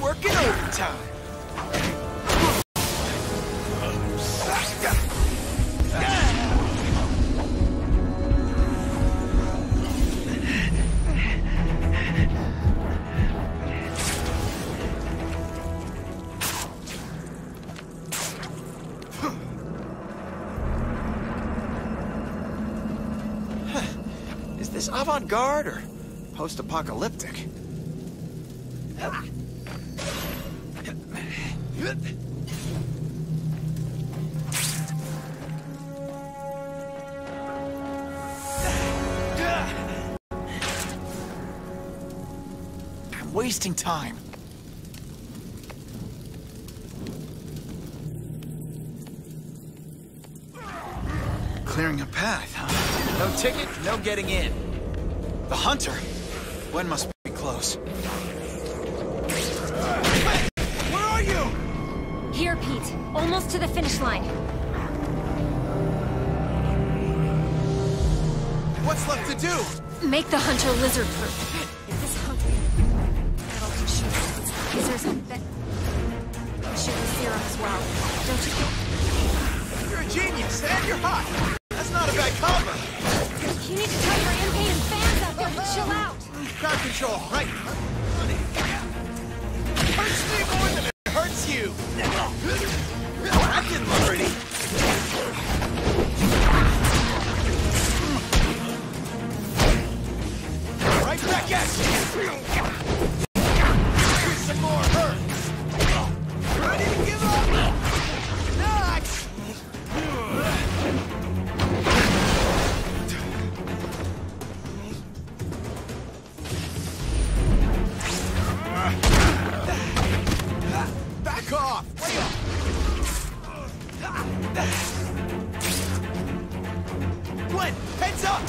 working overtime. Is this avant-garde or post-apocalyptic? I'm wasting time. Clearing a path, huh? No ticket, no getting in. The hunter? Gwen must be close. Where are you? Here, Pete. Almost to the finish line. What's left to do? Make the hunter lizard-proof. If this hunter... That'll shoot its lasers, then... shoot the serum as well. Don't you think? You're a genius, and you're hot. That's not a bad combo. You need to tell your impatient fans out there to chill out. Crowd control, right? Hurts me more than it hurts you. That didn't look pretty. Right back at you. Here's some more hurt. Ready to give up? Not. Back off! Way off! Gwen, heads up!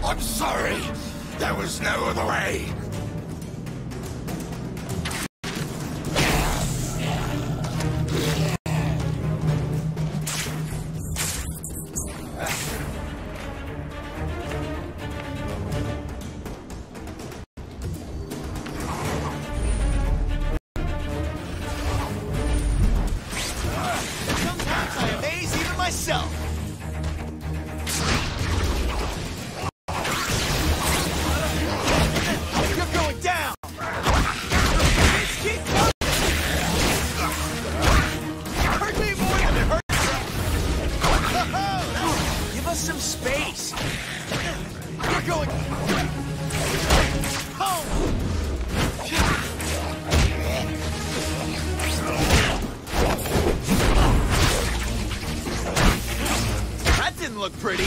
I'm sorry. There was no other way. Sometimes I amaze even myself. You're going down. It's keep coming. Hurt me more than it hurts. Give us some space. You're going home. That didn't look pretty.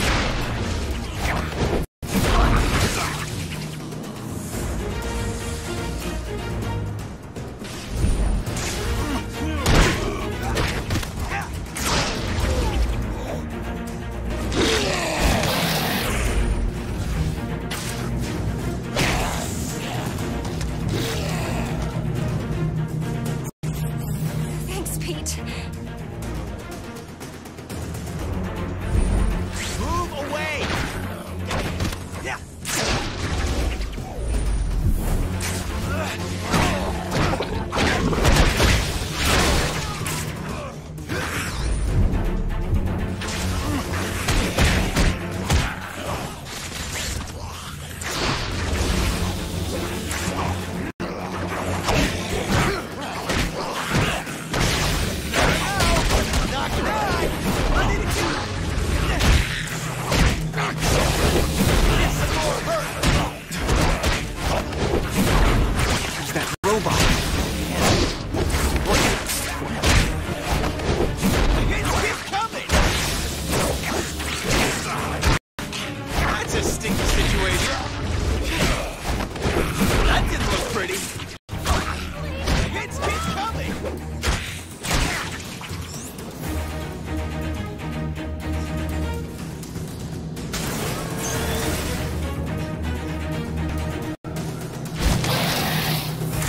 Thanks, Pete. Move away. Yeah. Knock it right. I need to get some more hurt. Who's that robot? It's coming. That's a sticky situation. That didn't look pretty. It's coming.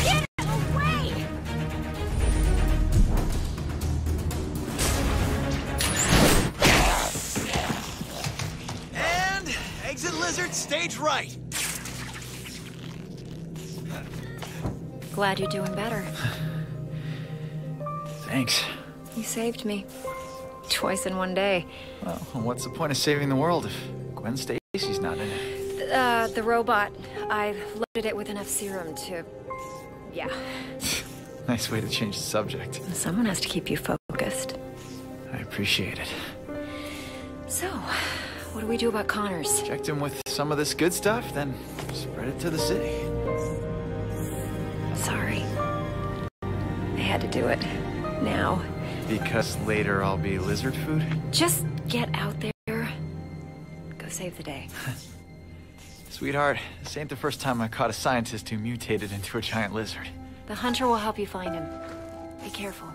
Get away! And exit lizard stage right. Glad you're doing better. Thanks. You saved me. Twice in one day. Well, what's the point of saving the world if Gwen Stacy's not in it? The robot. I loaded it with enough serum to... yeah. Nice way to change the subject. Someone has to keep you focused. I appreciate it. So, what do we do about Connors? Checked him with some of this good stuff, then spread it to the city. Sorry. I had to do it. Now. Because later I'll be lizard food? Just get out there. Go save the day. Sweetheart, this ain't the first time I caught a scientist who mutated into a giant lizard. The hunter will help you find him. Be careful.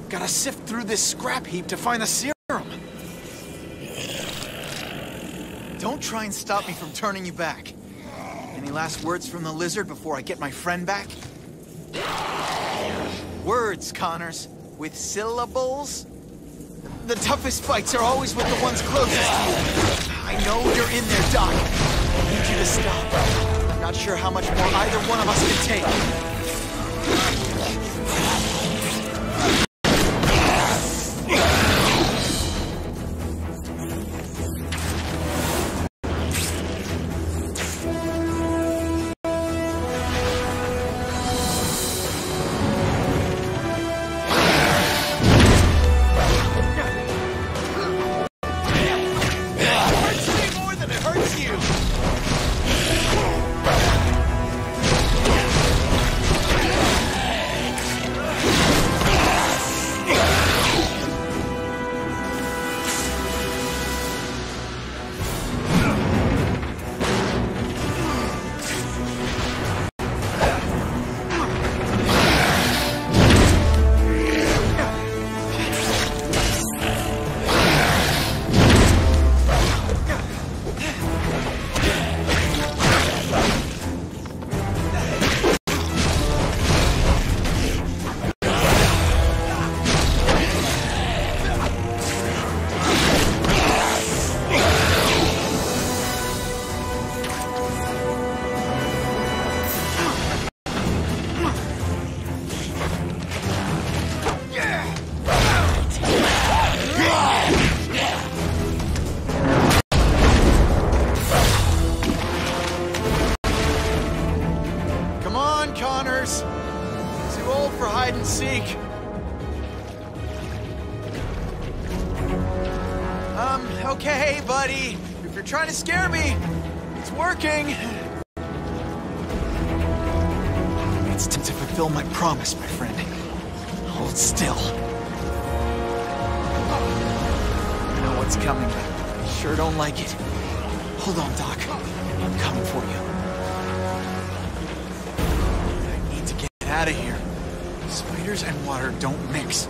Gotta sift through this scrap heap to find the serum. Don't try and stop me from turning you back. Any last words from the lizard before I get my friend back? Words, Connors. With syllables? The toughest fights are always with the ones closest to you. I know you're in there, Doc. I need you to stop. I'm not sure how much more either one of us can take. Okay, buddy. If you're trying to scare me, it's working. It's time to fulfill my promise, my friend. Hold still. I know what's coming, but I sure don't like it. Hold on, Doc. I'm coming for you. I need to get out of here. Spiders and water don't mix.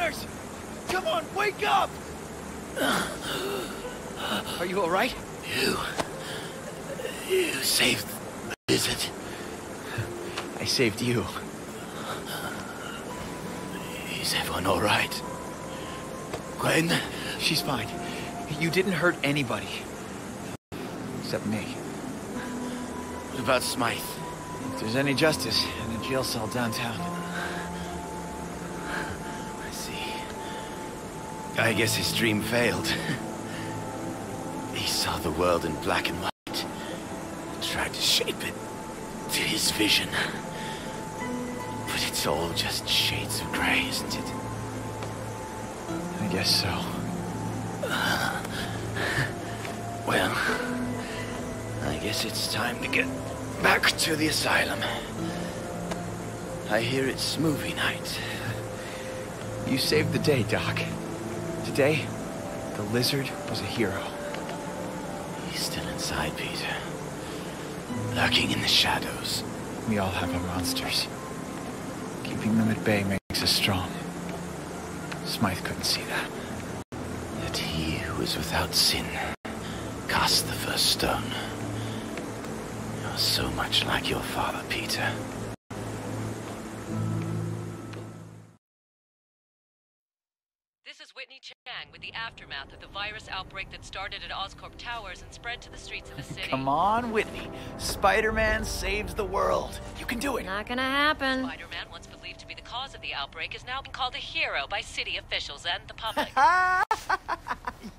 Connors! Come on, wake up! Are you alright? You saved the lizard. I saved you. Is everyone alright? Gwen? She's fine. You didn't hurt anybody. Except me. What about Smythe? If there's any justice, in a jail cell downtown. I see. I guess his dream failed. He saw the world in black and white. Tried to shape it to his vision. But it's all just shades of grey, isn't it? I guess so. Well, I guess it's time to get back to the asylum. I hear it's movie night. You saved the day, Doc. Today, the lizard was a hero. He's still inside, Peter. Lurking in the shadows. We all have our monsters. Keeping them at bay makes us strong. Smythe couldn't see that. That he who is without sin cast the first stone. You're so much like your father, Peter. This is Whitney Chang with the aftermath of the virus outbreak that started at Oscorp Towers and spread to the streets of the city. Come on, Whitney. Spider-Man saves the world. You can do it. Not gonna happen. Spider-Man, once believed to be the cause of the outbreak, is now being called a hero by city officials and the public.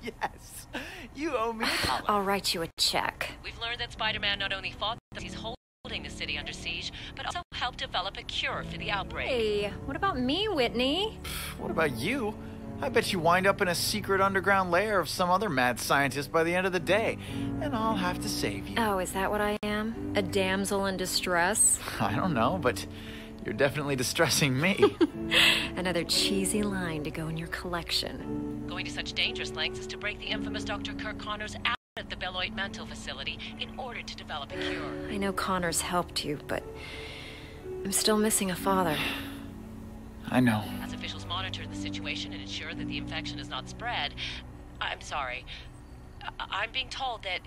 Yes. You owe me a collar. I'll write you a check. We've learned that Spider-Man not only fought that he's holding the city under siege, but also helped develop a cure for the outbreak. Hey, what about me, Whitney? What about you? I bet you wind up in a secret underground lair of some other mad scientist by the end of the day, and I'll have to save you. Oh, is that what I am? A damsel in distress? I don't know, but you're definitely distressing me. Another cheesy line to go in your collection. Going to such dangerous lengths as to break the infamous Dr. Kirk Connors out of the Beloit mental facility in order to develop a cure. I know Connors helped you, but I'm still missing a father. I know. As officials monitor the situation and ensure that the infection is not spread, I'm sorry. I'm being told that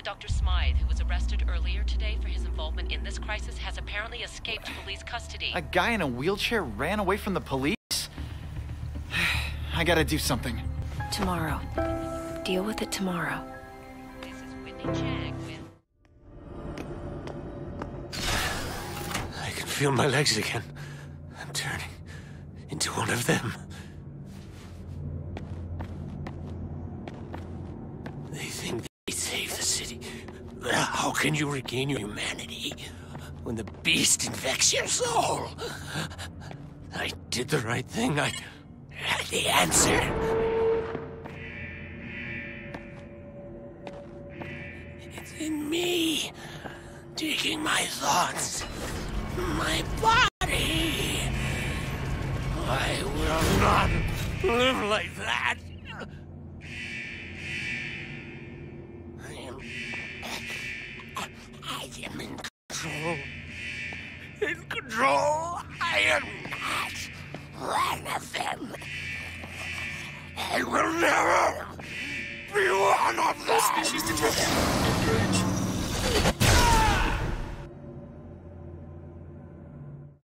Dr. Smythe, who was arrested earlier today for his involvement in this crisis, has apparently escaped police custody. A guy in a wheelchair ran away from the police? I gotta do something. Tomorrow. Deal with it tomorrow. This is Whitney Chang with... I can feel my legs again. I'm turning into one of them. They think they saved the city. How can you regain your humanity when the beast infects your soul? I did the right thing. I had the answer. It's in me, taking my thoughts, my body. I will not live like that. I am in control. In control. I am not one of them. I will never be one of them. Species detected.